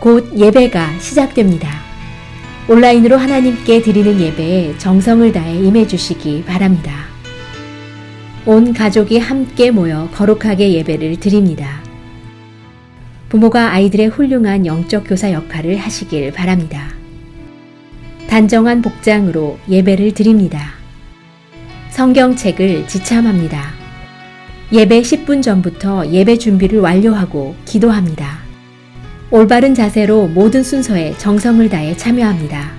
곧 예배가 시작됩니다. 온라인으로 하나님께 드리는 예배에 정성을 다해 임해 주시기 바랍니다. 온 가족이 함께 모여 거룩하게 예배를 드립니다. 부모가 아이들의 훌륭한 영적 교사 역할을 하시길 바랍니다. 단정한 복장으로 예배를 드립니다. 성경책을 지참합니다. 예배 10분 전부터 예배 준비를 완료하고 기도합니다. 올바른 자세로 모든 순서에 정성을 다해 참여합니다.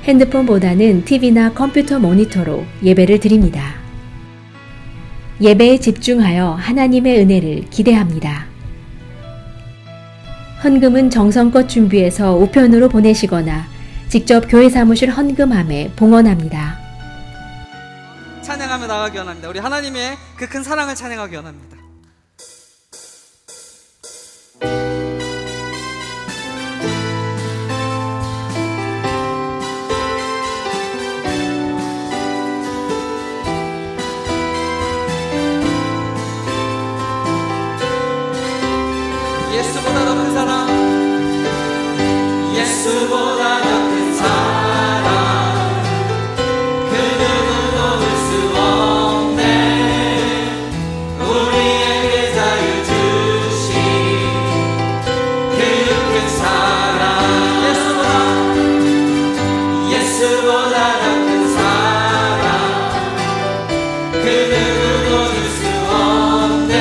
핸드폰보다는 TV나 컴퓨터 모니터로 예배를 드립니다. 예배에 집중하여 하나님의 은혜를 기대합니다. 헌금은 정성껏 준비해서 우편으로 보내시거나 직접 교회 사무실 헌금함에 봉헌합니다. 찬양하며 나가기 원합니다. 우리 하나님의 그 큰 사랑을 찬양하기 원합니다. 예수보다 더 큰 사랑, 예수보다 더 큰 사랑, 그 누구도 볼 수 없네. 우리에게 자유 주신 그 큰 사랑, 예수보다 더 큰 사랑, 그 누구도 줄 수 없네.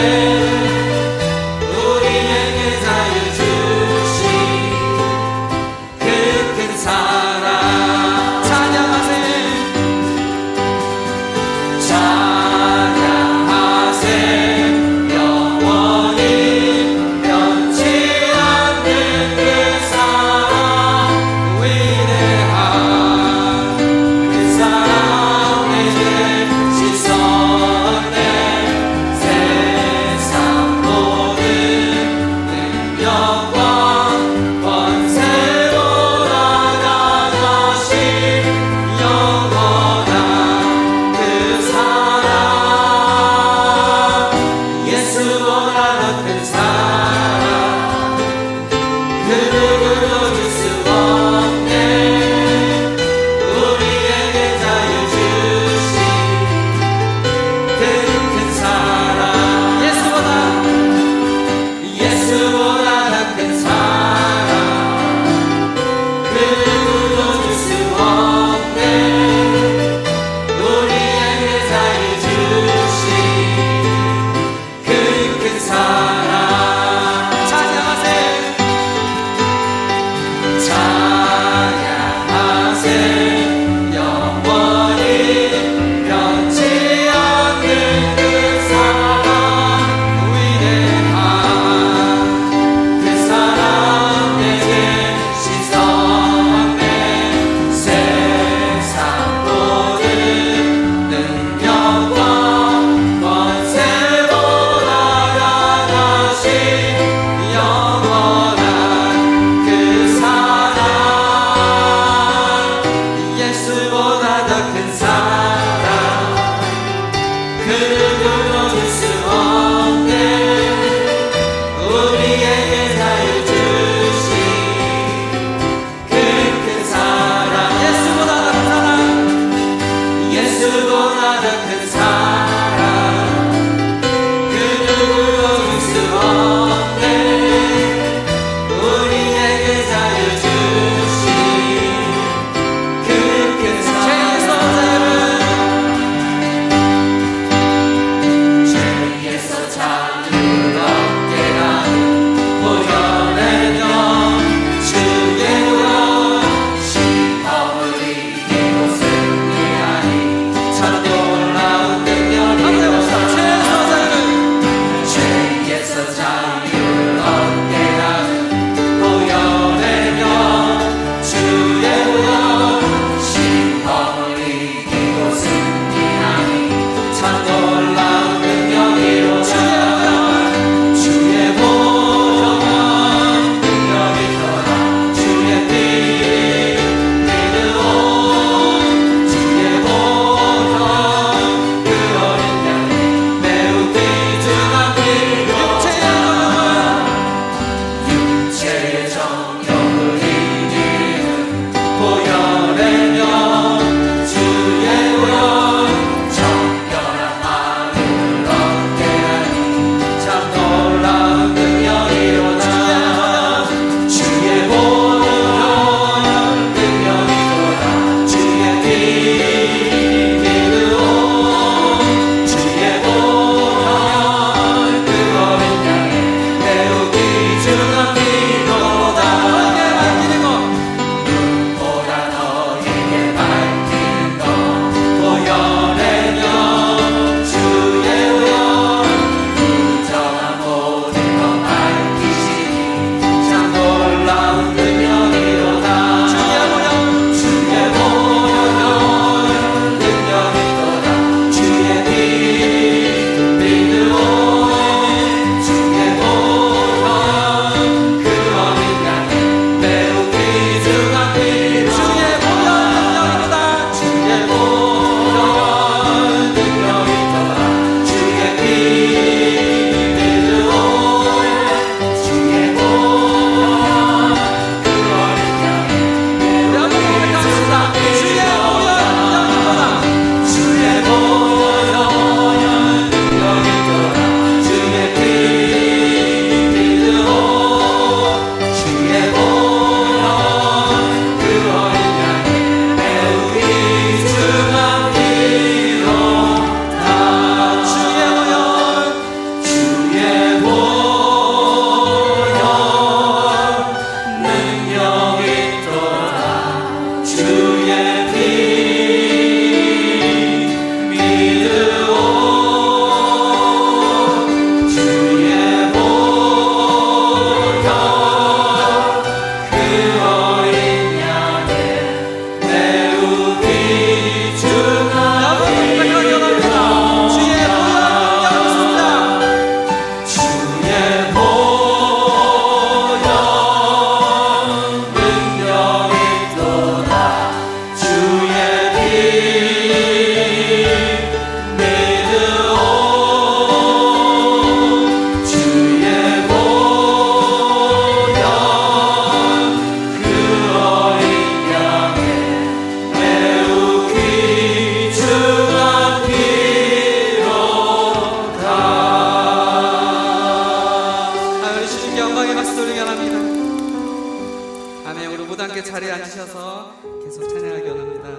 찬양으로 모두 함께 자리에 앉으셔서 계속 찬양하기 원합니다.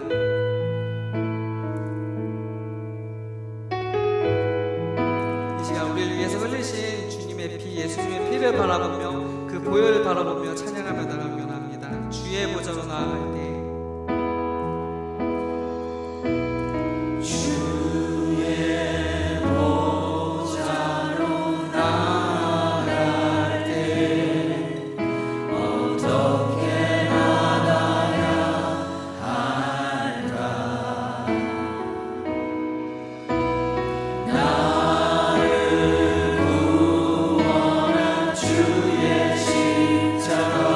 이 시간 우리를 위해서 흘리신 주님의 피, 예수님의 피를 바라보며 그 보혈을 바라보며 찬양하며 나가기 원합니다. 주의 보좌로 나아갈 때 주의 십자가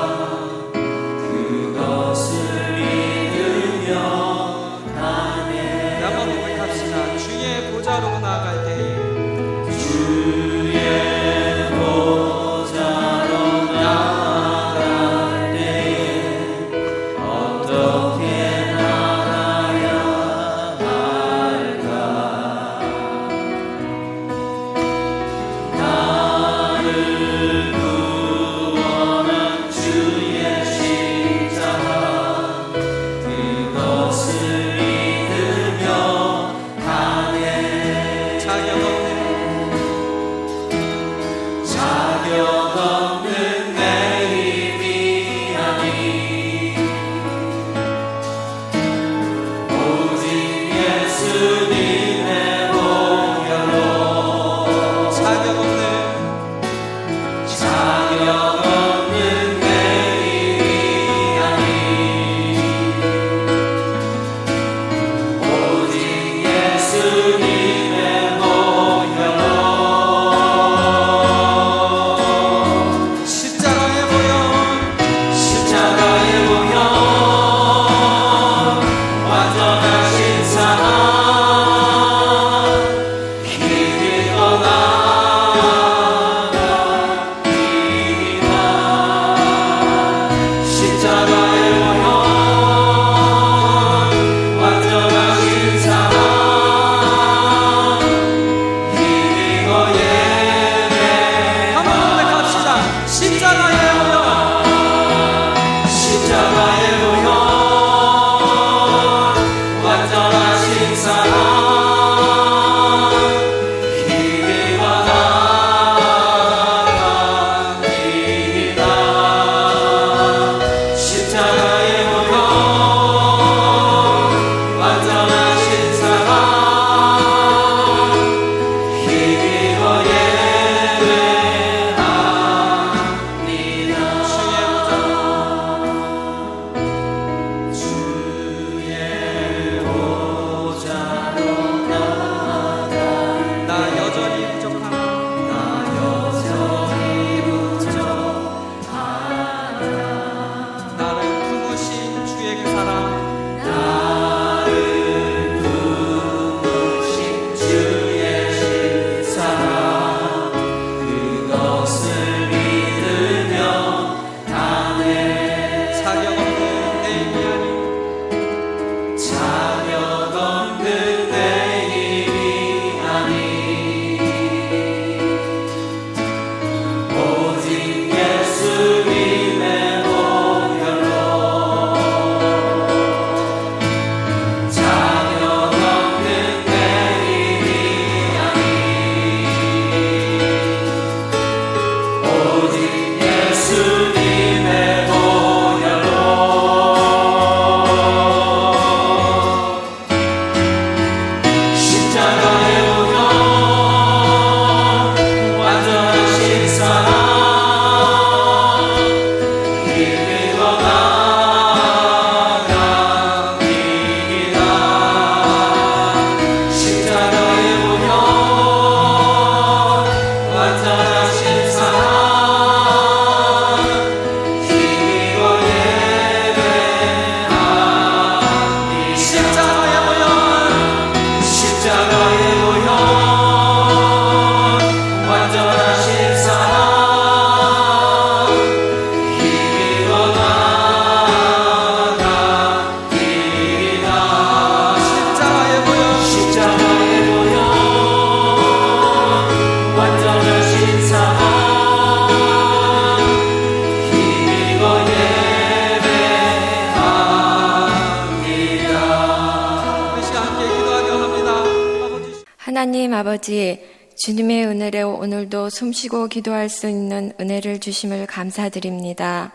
하나님 아버지, 주님의 은혜로 오늘도 숨쉬고 기도할 수 있는 은혜를 주심을 감사드립니다.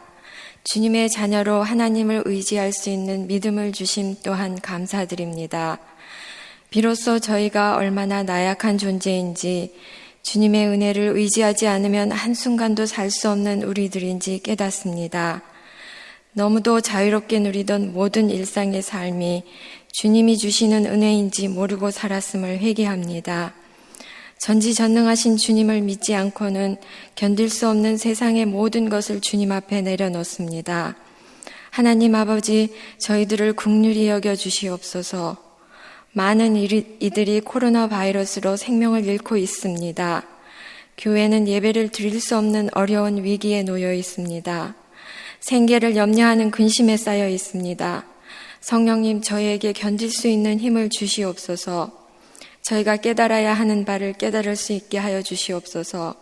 주님의 자녀로 하나님을 의지할 수 있는 믿음을 주심 또한 감사드립니다. 비로소 저희가 얼마나 나약한 존재인지, 주님의 은혜를 의지하지 않으면 한순간도 살 수 없는 우리들인지 깨닫습니다. 너무도 자유롭게 누리던 모든 일상의 삶이 주님이 주시는 은혜인지 모르고 살았음을 회개합니다. 전지전능하신 주님을 믿지 않고는 견딜 수 없는 세상의 모든 것을 주님 앞에 내려놓습니다. 하나님 아버지, 저희들을 긍휼히 여겨 주시옵소서. 많은 이들이 코로나 바이러스로 생명을 잃고 있습니다. 교회는 예배를 드릴 수 없는 어려운 위기에 놓여 있습니다. 생계를 염려하는 근심에 쌓여 있습니다. 성령님, 저희에게 견딜 수 있는 힘을 주시옵소서. 저희가 깨달아야 하는 바를 깨달을 수 있게 하여 주시옵소서.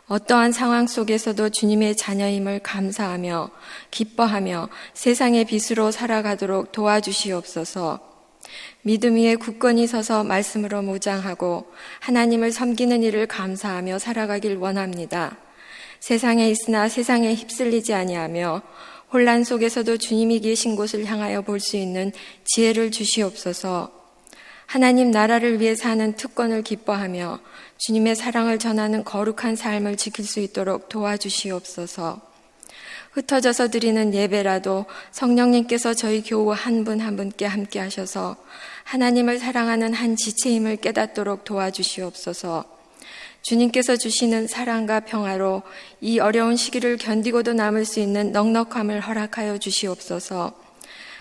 어떠한 상황 속에서도 주님의 자녀임을 감사하며 기뻐하며 세상의 빛으로 살아가도록 도와주시옵소서. 믿음 위에 굳건히 서서 말씀으로 무장하고 하나님을 섬기는 일을 감사하며 살아가길 원합니다. 세상에 있으나 세상에 휩쓸리지 아니하며 혼란 속에서도 주님이 계신 곳을 향하여 볼 수 있는 지혜를 주시옵소서. 하나님 나라를 위해 사는 특권을 기뻐하며 주님의 사랑을 전하는 거룩한 삶을 지킬 수 있도록 도와주시옵소서. 흩어져서 드리는 예배라도 성령님께서 저희 교우 한 분 한 분께 함께 하셔서 하나님을 사랑하는 한 지체임을 깨닫도록 도와주시옵소서. 주님께서 주시는 사랑과 평화로 이 어려운 시기를 견디고도 남을 수 있는 넉넉함을 허락하여 주시옵소서.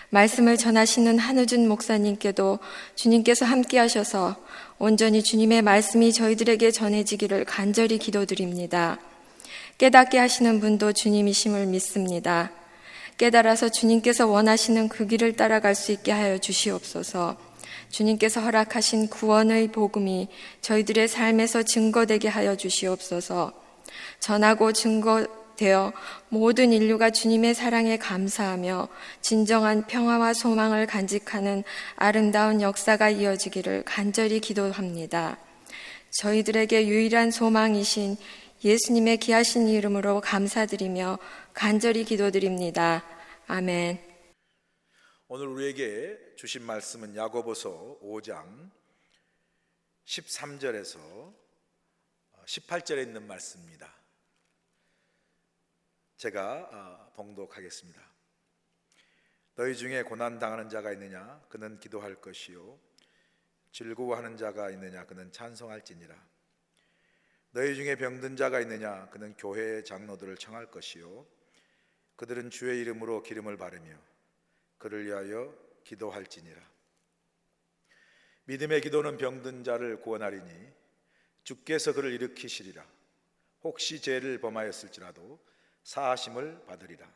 말씀을 전하시는 한우준 목사님께도 주님께서 함께 하셔서 온전히 주님의 말씀이 저희들에게 전해지기를 간절히 기도드립니다. 깨닫게 하시는 분도 주님이심을 믿습니다. 깨달아서 주님께서 원하시는 그 길을 따라갈 수 있게 하여 주시옵소서. 주님께서 허락하신 구원의 복음이 저희들의 삶에서 증거되게 하여 주시옵소서. 전하고 증거되어 모든 인류가 주님의 사랑에 감사하며 진정한 평화와 소망을 간직하는 아름다운 역사가 이어지기를 간절히 기도합니다. 저희들에게 유일한 소망이신 예수님의 귀하신 이름으로 감사드리며 간절히 기도드립니다. 아멘. 오늘 우리에게 주신 말씀은 야고보서 5장 13절에서 18절에 있는 말씀입니다. 제가 봉독하겠습니다. 너희 중에 고난당하는 자가 있느냐? 그는 기도할 것이요 즐거워하는 자가 있느냐? 그는 찬송할지니라. 너희 중에 병든 자가 있느냐? 그는 교회의 장로들을 청할 것이요 그들은 주의 이름으로 기름을 바르며 그를 위하여 기도할지니라. 믿음의 기도는 병든 자를 구원하리니 주께서 그를 일으키시리라. 혹시 죄를 범하였을지라도 사하심을 받으리라.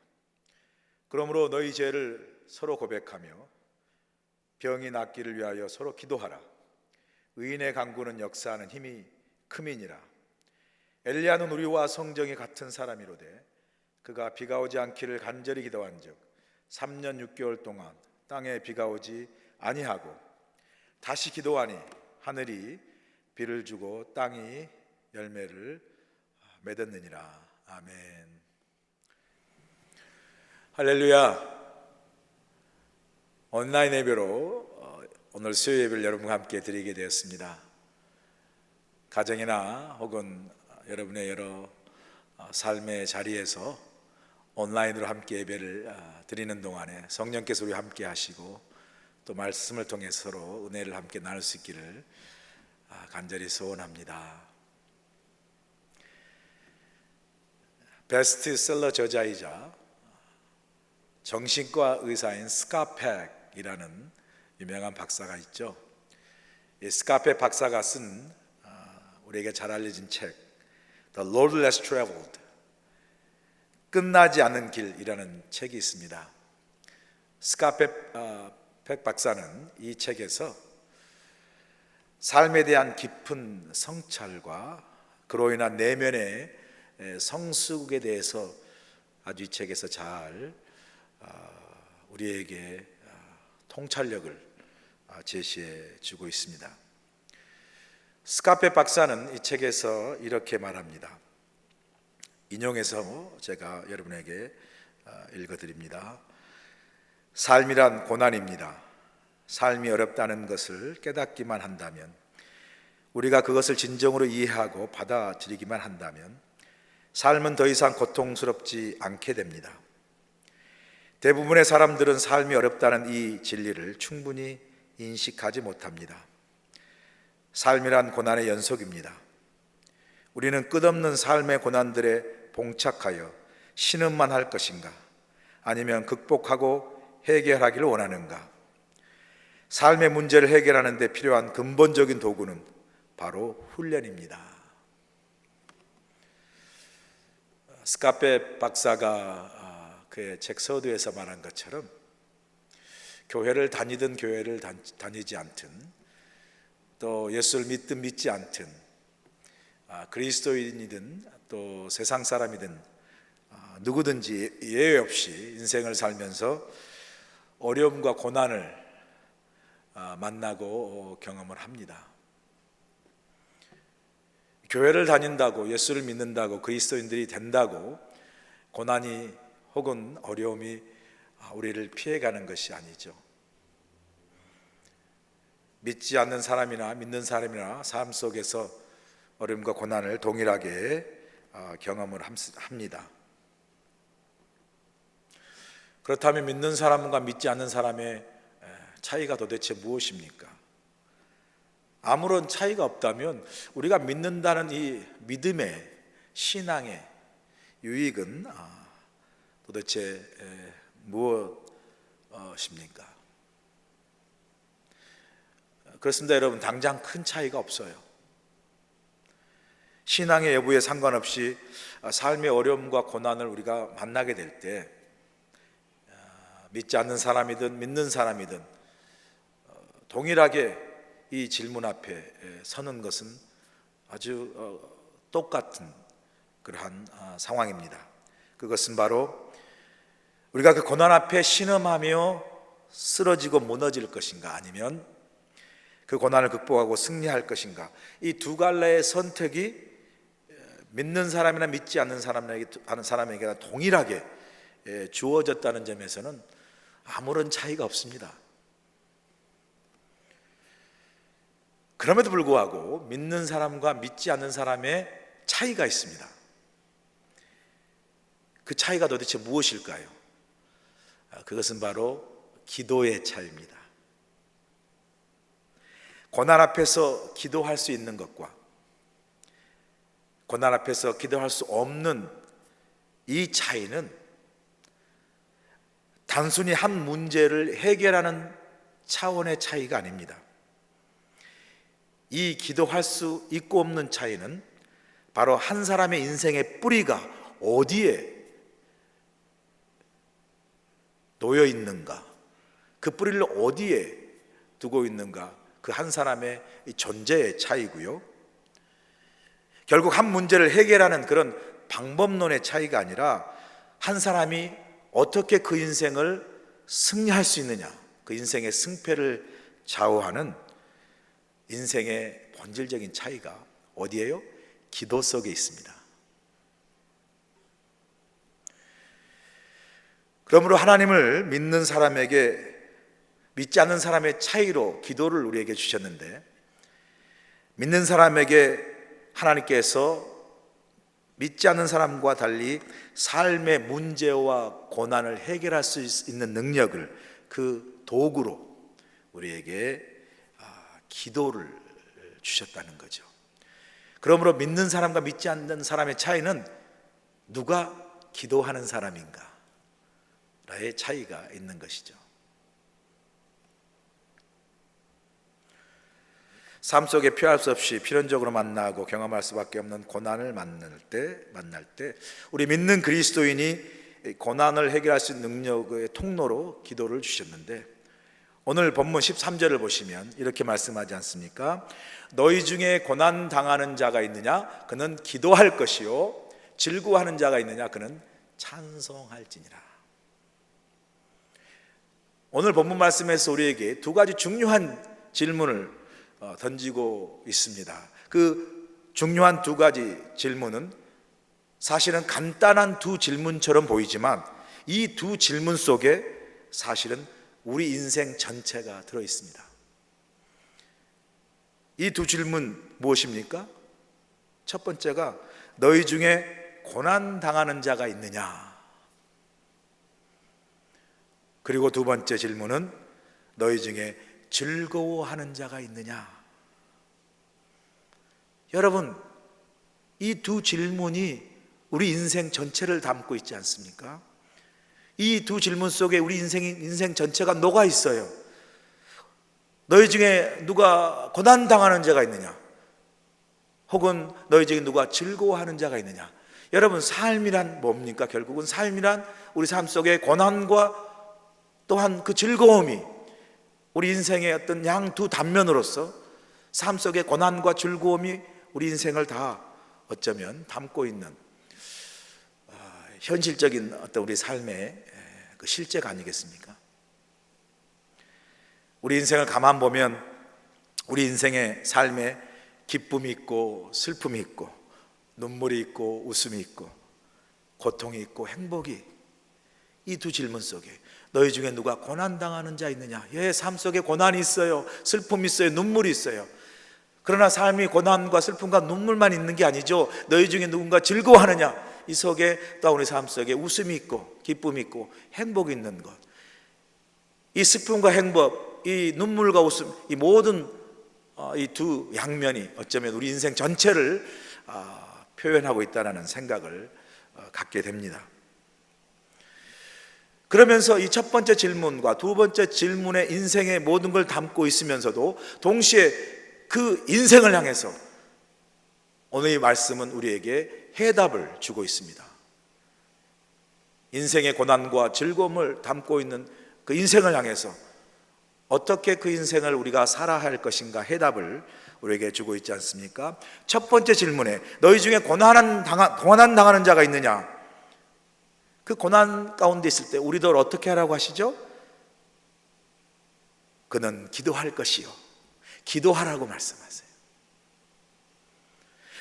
그러므로 너희 죄를 서로 고백하며 병이 낫기를 위하여 서로 기도하라. 의인의 간구는 역사하는 힘이 큼이니라. 엘리야는 우리와 성정이 같은 사람이로되 그가 비가 오지 않기를 간절히 기도한즉 3년 6개월 동안 땅에 비가 오지 아니하고 다시 기도하니 하늘이 비를 주고 땅이 열매를 맺었느니라. 아멘. 할렐루야. 온라인 예배로 오늘 수요 예배를 여러분과 함께 드리게 되었습니다. 가정이나 혹은 여러분의 여러 삶의 자리에서 온라인으로 함께 예배를 드리는 동안에 성령께서 우리와 함께 하시고 또 말씀을 통해 서로 은혜를 함께 나눌 수 있기를 간절히 소원합니다. 베스트셀러 저자이자 정신과 의사인 스카펙이라는 유명한 박사가 있죠. 이 스카펙 박사가 쓴 우리에게 잘 알려진 책 The Road Less Traveled, 끝나지 않는 길이라는 책이 있습니다. 스카펙 박사는 이 책에서 삶에 대한 깊은 성찰과 그로 인한 내면의 성숙에 대해서 아주 이 책에서 잘 우리에게 통찰력을 제시해 주고 있습니다. 스카페 박사는 이 책에서 이렇게 말합니다. 인용해서 제가 여러분에게 읽어드립니다. 삶이란 고난입니다. 삶이 어렵다는 것을 깨닫기만 한다면, 우리가 그것을 진정으로 이해하고 받아들이기만 한다면 삶은 더 이상 고통스럽지 않게 됩니다. 대부분의 사람들은 삶이 어렵다는 이 진리를 충분히 인식하지 못합니다. 삶이란 고난의 연속입니다. 우리는 끝없는 삶의 고난들에 봉착하여 신음만 할 것인가, 아니면 극복하고 해결하기를 원하는가? 삶의 문제를 해결하는 데 필요한 근본적인 도구는 바로 훈련입니다. 스카페 박사가 그의 책 서두에서 말한 것처럼 교회를 다니든 교회를 다니지 않든, 또 예수를 믿든 믿지 않든, 그리스도인이든 또 세상 사람이든 누구든지 예외 없이 인생을 살면서 어려움과 고난을 만나고 경험을 합니다. 교회를 다닌다고, 예수를 믿는다고, 그리스도인들이 된다고 고난이 혹은 어려움이 우리를 피해가는 것이 아니죠. 믿지 않는 사람이나 믿는 사람이나 삶 속에서 어려움과 고난을 동일하게 경험을 합니다. 그렇다면 믿는 사람과 믿지 않는 사람의 차이가 도대체 무엇입니까? 아무런 차이가 없다면 우리가 믿는다는 이 믿음의 신앙의 유익은 도대체 무엇입니까? 그렇습니다, 여러분. 당장 큰 차이가 없어요. 신앙의 여부에 상관없이 삶의 어려움과 고난을 우리가 만나게 될 때, 믿지 않는 사람이든 믿는 사람이든 동일하게 이 질문 앞에 서는 것은 아주 똑같은 그러한 상황입니다. 그것은 바로 우리가 그 고난 앞에 신음하며 쓰러지고 무너질 것인가, 아니면 그 고난을 극복하고 승리할 것인가. 이 두 갈래의 선택이 믿는 사람이나 믿지 않는 사람에게 동일하게 주어졌다는 점에서는 아무런 차이가 없습니다. 그럼에도 불구하고 믿는 사람과 믿지 않는 사람의 차이가 있습니다. 그 차이가 도대체 무엇일까요? 그것은 바로 기도의 차이입니다. 고난 앞에서 기도할 수 있는 것과 고난 앞에서 기도할 수 없는 이 차이는 단순히 한 문제를 해결하는 차원의 차이가 아닙니다. 이 기도할 수 있고 없는 차이는 바로 한 사람의 인생의 뿌리가 어디에 놓여 있는가, 그 뿌리를 어디에 두고 있는가, 그 한 사람의 존재의 차이고요. 결국 한 문제를 해결하는 그런 방법론의 차이가 아니라 한 사람이 어떻게 그 인생을 승리할 수 있느냐, 그 인생의 승패를 좌우하는 인생의 본질적인 차이가 어디예요? 기도 속에 있습니다. 그러므로 하나님을 믿는 사람에게 믿지 않는 사람의 차이로 기도를 우리에게 주셨는데, 믿는 사람에게 하나님께서 믿지 않는 사람과 달리 삶의 문제와 고난을 해결할 수 있는 능력을, 그 도구로 우리에게 기도를 주셨다는 거죠. 그러므로 믿는 사람과 믿지 않는 사람의 차이는 누가 기도하는 사람인가 라의 차이가 있는 것이죠. 삶 속에 피할 수 없이 필연적으로 만나고 경험할 수밖에 없는 고난을 만날 때 우리 믿는 그리스도인이 고난을 해결할 수 있는 능력의 통로로 기도를 주셨는데, 오늘 본문 13절을 보시면 이렇게 말씀하지 않습니까? 너희 중에 고난 당하는 자가 있느냐? 그는 기도할 것이요, 즐거워하는 자가 있느냐? 그는 찬송할지니라. 오늘 본문 말씀에서 우리에게 두 가지 중요한 질문을 던지고 있습니다. 그 중요한 두 가지 질문은 사실은 간단한 두 질문처럼 보이지만 이 두 질문 속에 사실은 우리 인생 전체가 들어 있습니다. 이 두 질문 무엇입니까? 첫 번째가 너희 중에 고난 당하는 자가 있느냐? 그리고 두 번째 질문은 너희 중에 즐거워하는 자가 있느냐? 여러분, 이 두 질문이 우리 인생 전체를 담고 있지 않습니까? 이 두 질문 속에 우리 인생 전체가 녹아 있어요. 너희 중에 누가 고난당하는 자가 있느냐? 혹은 너희 중에 누가 즐거워하는 자가 있느냐? 여러분, 삶이란 뭡니까? 결국은 삶이란 우리 삶 속에 고난과 또한 그 즐거움이 우리 인생의 어떤 양 두 단면으로서 삶 속의 고난과 즐거움이 우리 인생을 다 어쩌면 담고 있는 현실적인 어떤 우리 삶의 그 실제가 아니겠습니까? 우리 인생을 가만 보면 우리 인생의 삶에 기쁨이 있고 슬픔이 있고 눈물이 있고 웃음이 있고 고통이 있고 행복이, 이 두 질문 속에 너희 중에 누가 고난당하는 자 있느냐? 예, 삶 속에 고난이 있어요. 슬픔이 있어요. 눈물이 있어요. 그러나 삶이 고난과 슬픔과 눈물만 있는 게 아니죠. 너희 중에 누군가 즐거워하느냐? 이 속에 또 우리 삶 속에 웃음이 있고 기쁨이 있고 행복이 있는 것. 이 슬픔과 행복, 이 눈물과 웃음, 이 모든 이 두 양면이 어쩌면 우리 인생 전체를 표현하고 있다는 생각을 갖게 됩니다. 그러면서 이 첫 번째 질문과 두 번째 질문의 인생의 모든 걸 담고 있으면서도 동시에 그 인생을 향해서 오늘 이 말씀은 우리에게 해답을 주고 있습니다. 인생의 고난과 즐거움을 담고 있는 그 인생을 향해서 어떻게 그 인생을 우리가 살아야 할 것인가 해답을 우리에게 주고 있지 않습니까? 첫 번째 질문에 너희 중에 고난 당하는 자가 있느냐? 그 고난 가운데 있을 때 우리들 어떻게 하라고 하시죠? 그는 기도할 것이요, 기도하라고 말씀하세요.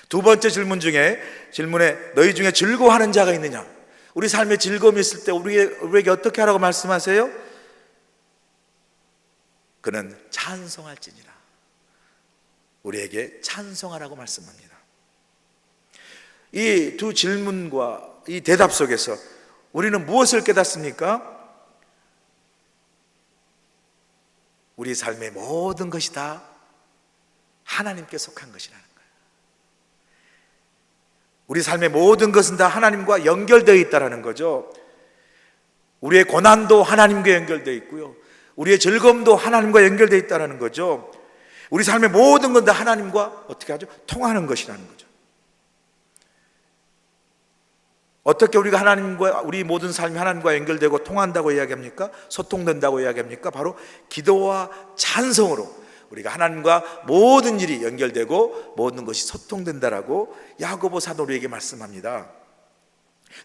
두 번째 질문에 너희 중에 즐거워하는 자가 있느냐? 우리 삶에 즐거움이 있을 때 우리에게 어떻게 하라고 말씀하세요? 그는 찬송할지니라. 우리에게 찬송하라고 말씀합니다. 이 두 질문과 이 대답 속에서 우리는 무엇을 깨닫습니까? 우리 삶의 모든 것이 다 하나님께 속한 것이라는 거예요. 우리 삶의 모든 것은 다 하나님과 연결되어 있다는 거죠. 우리의 고난도 하나님과 연결되어 있고요, 우리의 즐거움도 하나님과 연결되어 있다는 거죠. 우리 삶의 모든 건 다 하나님과 어떻게 하죠? 통하는 것이라는 거죠. 어떻게 우리가 하나님과, 우리 모든 삶이 하나님과 연결되고 통한다고 이야기합니까? 소통된다고 이야기합니까? 바로 기도와 찬송으로 우리가 하나님과 모든 일이 연결되고 모든 것이 소통된다라고 야고보 사도 우리에게 말씀합니다.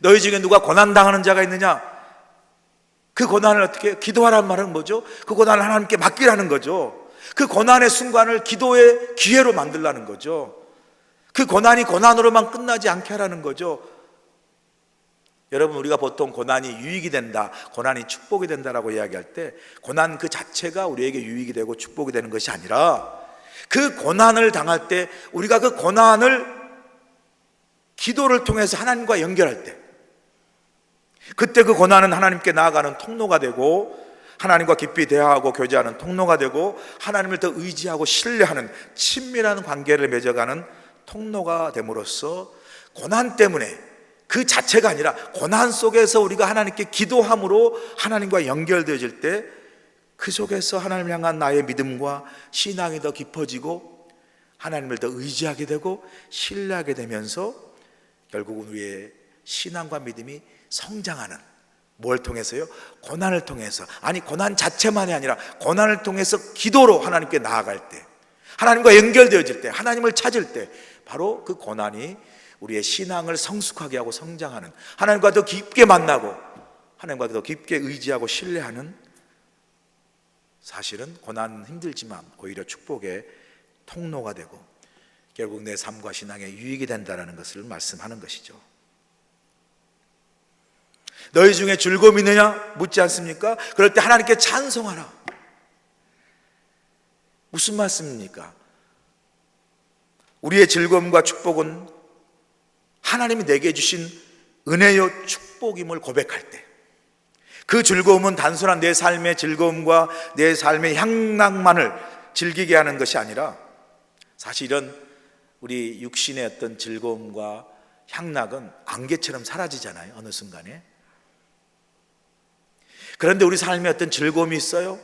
너희 중에 누가 고난당하는 자가 있느냐? 그 고난을 어떻게, 기도하라는 말은 뭐죠? 그 고난을 하나님께 맡기라는 거죠. 그 고난의 순간을 기도의 기회로 만들라는 거죠. 그 고난이 고난으로만 끝나지 않게 하라는 거죠. 여러분, 우리가 보통 고난이 유익이 된다, 고난이 축복이 된다라고 이야기할 때 고난 그 자체가 우리에게 유익이 되고 축복이 되는 것이 아니라 그 고난을 당할 때 우리가 그 고난을 기도를 통해서 하나님과 연결할 때 그때 그 고난은 하나님께 나아가는 통로가 되고 하나님과 깊이 대화하고 교제하는 통로가 되고 하나님을 더 의지하고 신뢰하는 친밀한 관계를 맺어가는 통로가 됨으로써 고난 때문에 그 자체가 아니라 고난 속에서 우리가 하나님께 기도함으로 하나님과 연결되어질 때 그 속에서 하나님을 향한 나의 믿음과 신앙이 더 깊어지고 하나님을 더 의지하게 되고 신뢰하게 되면서 결국은 우리의 신앙과 믿음이 성장하는, 뭘 통해서요? 고난을 통해서. 아니, 고난 자체만이 아니라 고난을 통해서 기도로 하나님께 나아갈 때, 하나님과 연결되어질 때, 하나님을 찾을 때 바로 그 고난이 우리의 신앙을 성숙하게 하고 성장하는, 하나님과 더 깊게 만나고 하나님과 더 깊게 의지하고 신뢰하는, 사실은 고난은 힘들지만 오히려 축복의 통로가 되고 결국 내 삶과 신앙에 유익이 된다는 것을 말씀하는 것이죠. 너희 중에 즐거움이 있느냐 묻지 않습니까? 그럴 때 하나님께 찬송하라. 무슨 말씀입니까? 우리의 즐거움과 축복은 하나님이 내게 주신 은혜요 축복임을 고백할 때, 그 즐거움은 단순한 내 삶의 즐거움과 내 삶의 향락만을 즐기게 하는 것이 아니라, 사실 이런 우리 육신의 어떤 즐거움과 향락은 안개처럼 사라지잖아요, 어느 순간에. 그런데 우리 삶에 어떤 즐거움이 있어요,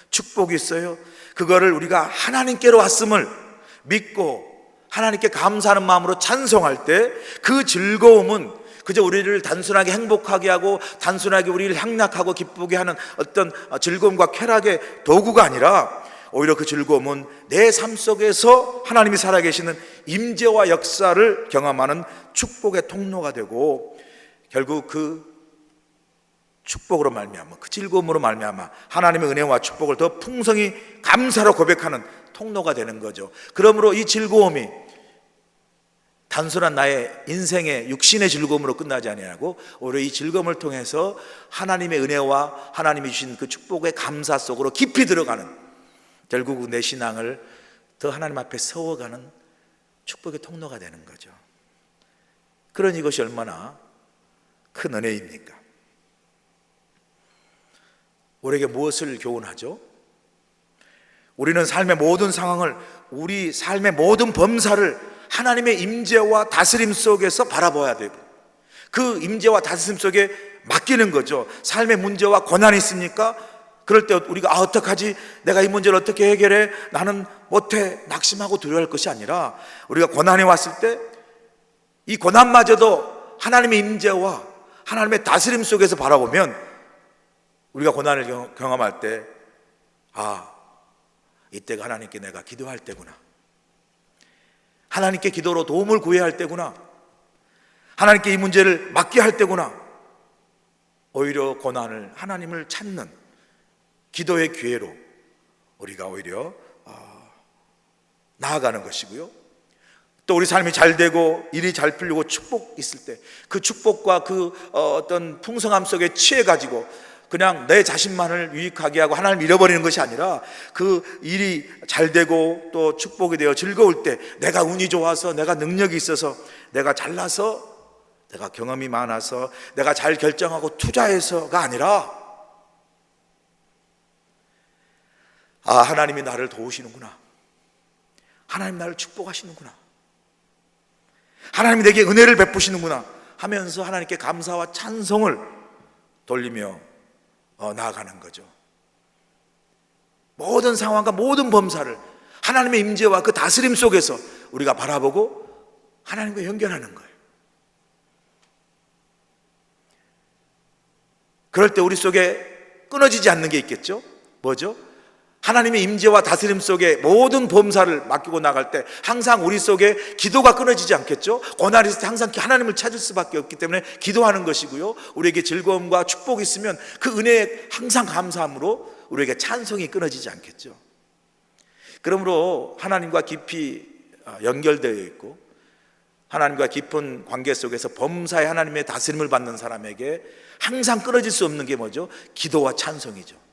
축복이 있어요. 그거를 우리가 하나님께로 왔음을 믿고 하나님께 감사하는 마음으로 찬송할 때, 그 즐거움은 그저 우리를 단순하게 행복하게 하고 단순하게 우리를 향락하고 기쁘게 하는 어떤 즐거움과 쾌락의 도구가 아니라, 오히려 그 즐거움은 내 삶 속에서 하나님이 살아계시는 임재와 역사를 경험하는 축복의 통로가 되고, 결국 그 축복으로 말미암아, 그 즐거움으로 말미암아 하나님의 은혜와 축복을 더 풍성히 감사로 고백하는 통로가 되는 거죠. 그러므로 이 즐거움이 단순한 나의 인생의 육신의 즐거움으로 끝나지 아니하고, 오히려 이 즐거움을 통해서 하나님의 은혜와 하나님이 주신 그 축복의 감사 속으로 깊이 들어가는, 결국 내 신앙을 더 하나님 앞에 세워가는 축복의 통로가 되는 거죠. 그런 이것이 얼마나 큰 은혜입니까? 우리에게 무엇을 교훈하죠? 우리는 삶의 모든 상황을, 우리 삶의 모든 범사를 하나님의 임재와 다스림 속에서 바라봐야 되고, 그 임재와 다스림 속에 맡기는 거죠. 삶의 문제와 고난이 있습니까? 그럴 때 우리가 어떡하지? 내가 이 문제를 어떻게 해결해? 나는 못해. 낙심하고 두려워할 것이 아니라, 우리가 고난이 왔을 때 이 고난마저도 하나님의 임재와 하나님의 다스림 속에서 바라보면, 우리가 고난을 경험할 때, 이때가 하나님께 내가 기도할 때구나, 하나님께 기도로 도움을 구해야 할 때구나, 하나님께 이 문제를 맡게 할 때구나. 오히려 고난을 하나님을 찾는 기도의 기회로 우리가 오히려 나아가는 것이고요. 또 우리 삶이 잘 되고 일이 잘 풀리고 축복 있을 때, 그 축복과 그 어떤 풍성함 속에 취해가지고 그냥 내 자신만을 유익하게 하고 하나님을 잃어버리는 것이 아니라, 그 일이 잘 되고 또 축복이 되어 즐거울 때, 내가 운이 좋아서, 내가 능력이 있어서, 내가 잘나서, 내가 경험이 많아서, 내가 잘 결정하고 투자해서가 아니라, 하나님이 나를 도우시는구나, 하나님 나를 축복하시는구나, 하나님이 내게 은혜를 베푸시는구나 하면서 하나님께 감사와 찬송을 돌리며 나아가는 거죠. 모든 상황과 모든 범사를 하나님의 임재와 그 다스림 속에서 우리가 바라보고 하나님과 연결하는 거예요. 그럴 때 우리 속에 끊어지지 않는 게 있겠죠. 뭐죠? 하나님의 임재와 다스림 속에 모든 범사를 맡기고 나갈 때 항상 우리 속에 기도가 끊어지지 않겠죠. 고난이 있을 때 항상 하나님을 찾을 수밖에 없기 때문에 기도하는 것이고요. 우리에게 즐거움과 축복이 있으면 그 은혜에 항상 감사함으로 우리에게 찬송이 끊어지지 않겠죠. 그러므로 하나님과 깊이 연결되어 있고 하나님과 깊은 관계 속에서 범사의 하나님의 다스림을 받는 사람에게 항상 끊어질 수 없는 게 뭐죠? 기도와 찬송이죠.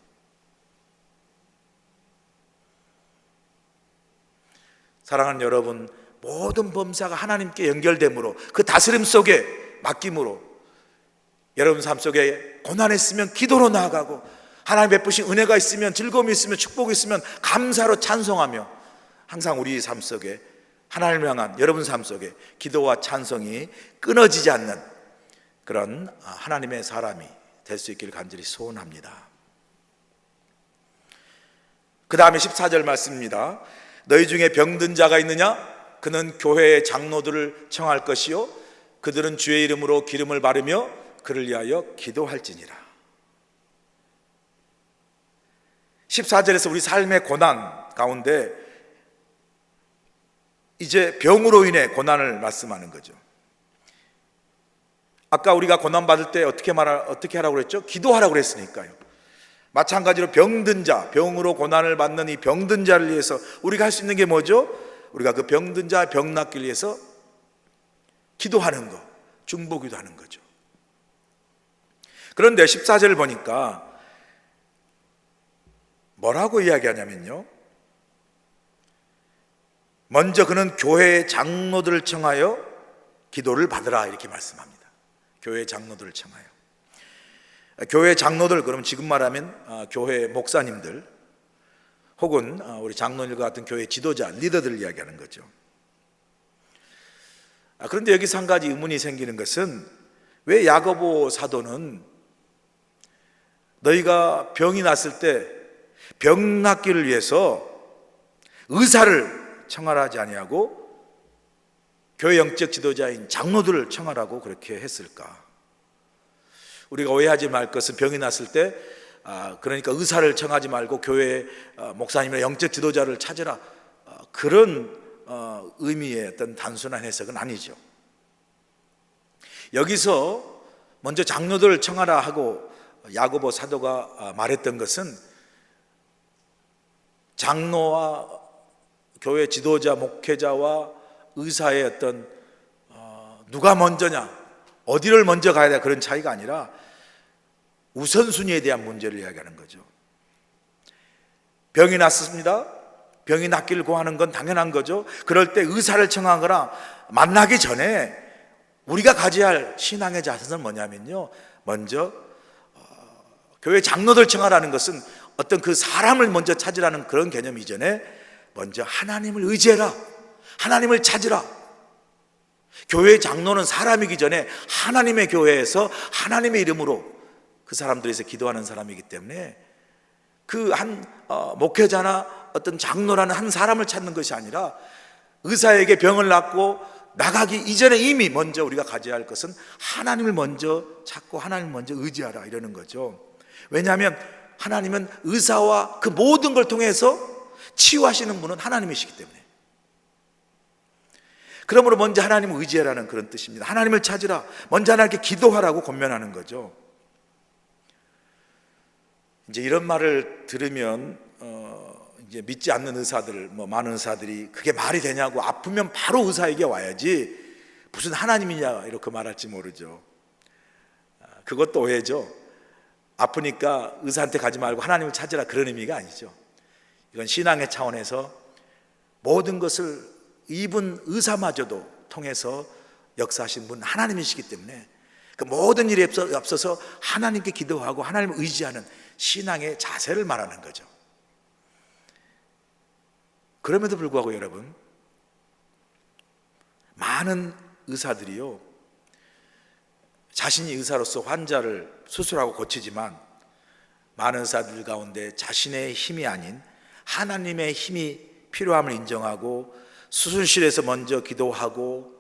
사랑하는 여러분, 모든 범사가 하나님께 연결됨으로, 그 다스림 속에 맡김으로, 여러분 삶 속에 고난이 있으면 기도로 나아가고, 하나님 베푸신 은혜가 있으면, 즐거움이 있으면, 축복이 있으면 감사로 찬송하며, 항상 우리 삶 속에 하나님을 향한 여러분 삶 속에 기도와 찬송이 끊어지지 않는 그런 하나님의 사람이 될 수 있기를 간절히 소원합니다. 그 다음에 14절 말씀입니다. 너희 중에 병든 자가 있느냐? 그는 교회의 장로들을 청할 것이요 그들은 주의 이름으로 기름을 바르며 그를 위하여 기도할지니라. 14절에서 우리 삶의 고난 가운데 이제 병으로 인해 고난을 말씀하는 거죠. 아까 우리가 고난 받을 때 어떻게 하라고 그랬죠? 기도하라고 그랬으니까요. 마찬가지로 병든 자, 병으로 고난을 받는 이 병든 자를 위해서 우리가 할 수 있는 게 뭐죠? 우리가 그 병든 자 병 낫기 위해서 기도하는 거, 중보기도하는 거죠. 그런데 14절을 보니까 뭐라고 이야기하냐면요, 먼저 그는 교회의 장로들을 청하여 기도를 받으라 이렇게 말씀합니다. 교회 장로들을 청하여. 교회 장로들, 그럼 지금 말하면 교회 목사님들 혹은 우리 장로님과 같은 교회 지도자, 리더들을 이야기하는 거죠. 그런데 여기서 한 가지 의문이 생기는 것은, 왜 야고보 사도는 너희가 병이 났을 때 병 낫기를 위해서 의사를 청하라 하지 아니하고 교회 영적 지도자인 장로들을 청하라고 그렇게 했을까? 우리가 오해하지 말 것은, 병이 났을 때 그러니까 의사를 청하지 말고 교회 목사님이나 영적 지도자를 찾으라, 그런 의미의 어떤 단순한 해석은 아니죠. 여기서 먼저 장로들을 청하라 하고 야고보 사도가 말했던 것은, 장로와 교회 지도자, 목회자와 의사의 어떤 누가 먼저냐, 어디를 먼저 가야 돼, 그런 차이가 아니라 우선순위에 대한 문제를 이야기하는 거죠. 병이 났습니다. 병이 낫기를 구하는 건 당연한 거죠. 그럴 때 의사를 청하거나 만나기 전에 우리가 가져야 할 신앙의 자세는 뭐냐면요, 먼저 교회 장로들 청하라는 것은 어떤 그 사람을 먼저 찾으라는 그런 개념 이전에 먼저 하나님을 의지해라, 하나님을 찾으라. 교회 장로는 사람이기 전에 하나님의 교회에서 하나님의 이름으로 그 사람들에서 기도하는 사람이기 때문에, 그 한 목회자나 어떤 장로라는 한 사람을 찾는 것이 아니라 의사에게 병을 낫고 나가기 이전에 이미 먼저 우리가 가져야 할 것은 하나님을 먼저 찾고 하나님을 먼저 의지하라, 이러는 거죠. 왜냐하면 하나님은 의사와 그 모든 걸 통해서 치유하시는 분은 하나님이시기 때문에. 그러므로 먼저 하나님을 의지하라는 그런 뜻입니다. 하나님을 찾으라, 먼저 하나님께 기도하라고 권면하는 거죠. 이제 이런 말을 들으면 이제 믿지 않는 의사들, 많은 의사들이 그게 말이 되냐고, 아프면 바로 의사에게 와야지 무슨 하나님이냐 이렇게 말할지 모르죠. 그것도 오해죠. 아프니까 의사한테 가지 말고 하나님을 찾으라, 그런 의미가 아니죠. 이건 신앙의 차원에서 모든 것을 이분 의사마저도 통해서 역사하신 분 하나님이시기 때문에 그 모든 일에 앞서서 하나님께 기도하고 하나님을 의지하는 신앙의 자세를 말하는 거죠. 그럼에도 불구하고 여러분, 많은 의사들이요, 자신이 의사로서 환자를 수술하고 고치지만 많은 의사들 가운데 자신의 힘이 아닌 하나님의 힘이 필요함을 인정하고 수술실에서 먼저 기도하고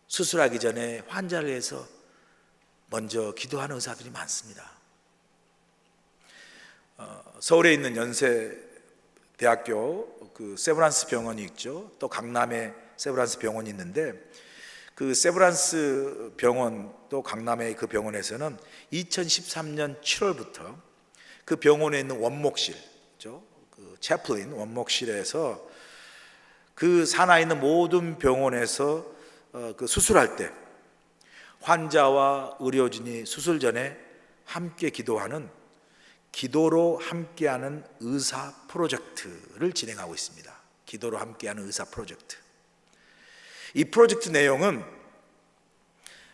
수술하기 전에 환자를 위해서 먼저 기도하는 의사들이 많습니다. 서울에 있는 연세대학교 그 세브란스 병원이 있죠. 또 강남에 세브란스 병원이 있는데, 그 세브란스 병원 또 강남의 그 병원에서는 2013년 7월부터 그 병원에 있는 원목실, 그 채플린 원목실에서 그 산하에 있는 모든 병원에서 그 수술할 때 환자와 의료진이 수술 전에 함께 기도하는 기도로 함께하는 의사 프로젝트를 진행하고 있습니다. 기도로 함께하는 의사 프로젝트. 이 프로젝트 내용은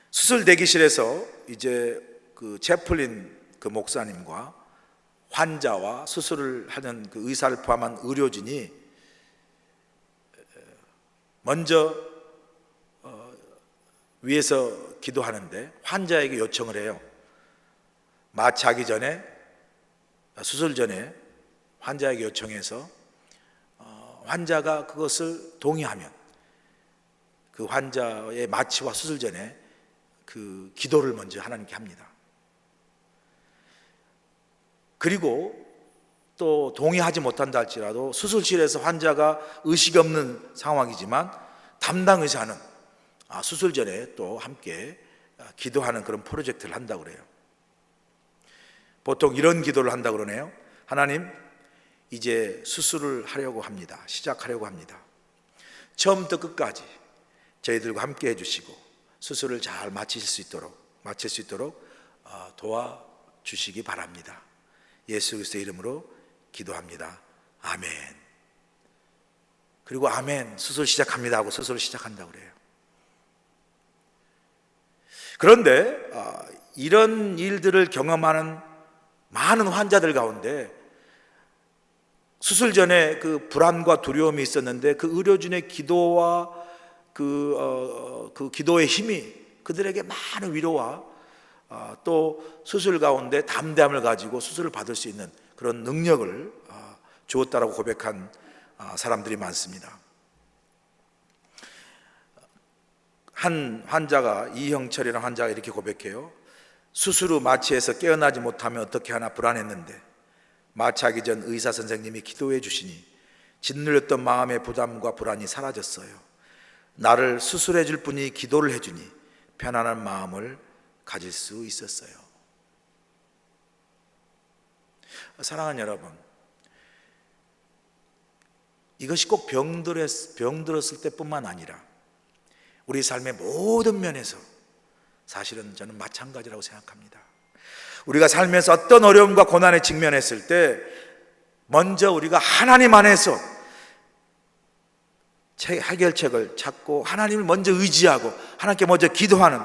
수술 대기실에서 이제 그 채플린 그 목사님과 환자와 수술을 하는 그 의사를 포함한 의료진이 먼저 위에서 기도하는데 환자에게 요청을 해요. 마취하기 전에, 수술 전에 환자에게 요청해서 환자가 그것을 동의하면 그 환자의 마취와 수술 전에 그 기도를 먼저 하나님께 합니다. 그리고 또 동의하지 못한다 할지라도 수술실에서 환자가 의식이 없는 상황이지만 담당 의사는 수술 전에 또 함께 기도하는 그런 프로젝트를 한다고 그래요. 보통 이런 기도를 한다고 그러네요. 하나님, 이제 수술을 하려고 합니다. 시작하려고 합니다. 처음부터 끝까지 저희들과 함께 해주시고 수술을 잘 마칠 수 있도록 도와주시기 바랍니다. 예수 그리스도의 이름으로 기도합니다. 아멘. 그리고 아멘, 수술 시작합니다 하고 수술을 시작한다고 그래요. 그런데 이런 일들을 경험하는 많은 환자들 가운데 수술 전에 그 불안과 두려움이 있었는데 그 의료진의 기도와 그 기도의 힘이 그들에게 많은 위로와 또 수술 가운데 담대함을 가지고 수술을 받을 수 있는 그런 능력을 주었다라고 고백한 사람들이 많습니다. 한 환자가, 이형철이라는 환자가 이렇게 고백해요. 수술 후 마취해서 깨어나지 못하면 어떻게 하나 불안했는데 마취하기 전 의사 선생님이 기도해 주시니 짓눌렸던 마음의 부담과 불안이 사라졌어요. 나를 수술해 줄 분이 기도를 해주니 편안한 마음을 가질 수 있었어요. 사랑하는 여러분, 이것이 꼭 병들었을 때뿐만 아니라 우리 삶의 모든 면에서 사실은 저는 마찬가지라고 생각합니다. 우리가 삶에서 어떤 어려움과 고난에 직면했을 때 먼저 우리가 하나님 안에서 해결책을 찾고 하나님을 먼저 의지하고 하나님께 먼저 기도하는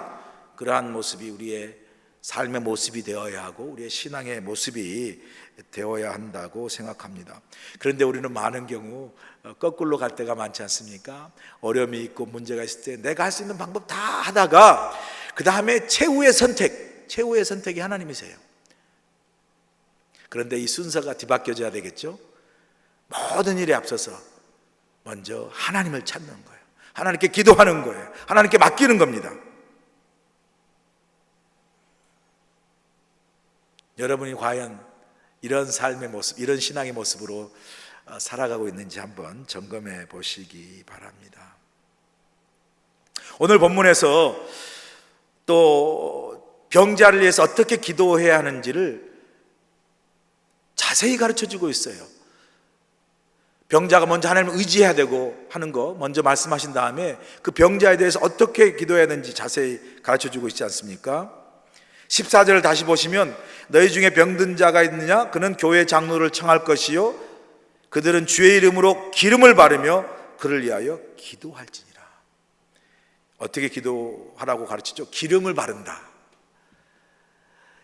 그러한 모습이 우리의 삶의 모습이 되어야 하고 우리의 신앙의 모습이 되어야 한다고 생각합니다. 그런데 우리는 많은 경우 거꾸로 갈 때가 많지 않습니까? 어려움이 있고 문제가 있을 때 내가 할 수 있는 방법 다 하다가 그 다음에 최후의 선택이 하나님이세요. 그런데 이 순서가 뒤바뀌어져야 되겠죠? 모든 일에 앞서서 먼저 하나님을 찾는 거예요. 하나님께 기도하는 거예요. 하나님께 맡기는 겁니다. 여러분이 과연 이런 삶의 모습, 이런 신앙의 모습으로 살아가고 있는지 한번 점검해 보시기 바랍니다. 오늘 본문에서 또 병자를 위해서 어떻게 기도해야 하는지를 자세히 가르쳐 주고 있어요. 병자가 먼저 하나님을 의지해야 되고 하는 거 먼저 말씀하신 다음에 그 병자에 대해서 어떻게 기도해야 되는지 자세히 가르쳐 주고 있지 않습니까? 14절을 다시 보시면 너희 중에 병든 자가 있느냐? 그는 교회 장로를 청할 것이요 그들은 주의 이름으로 기름을 바르며 그를 위하여 기도할지니라. 어떻게 기도하라고 가르치죠? 기름을 바른다.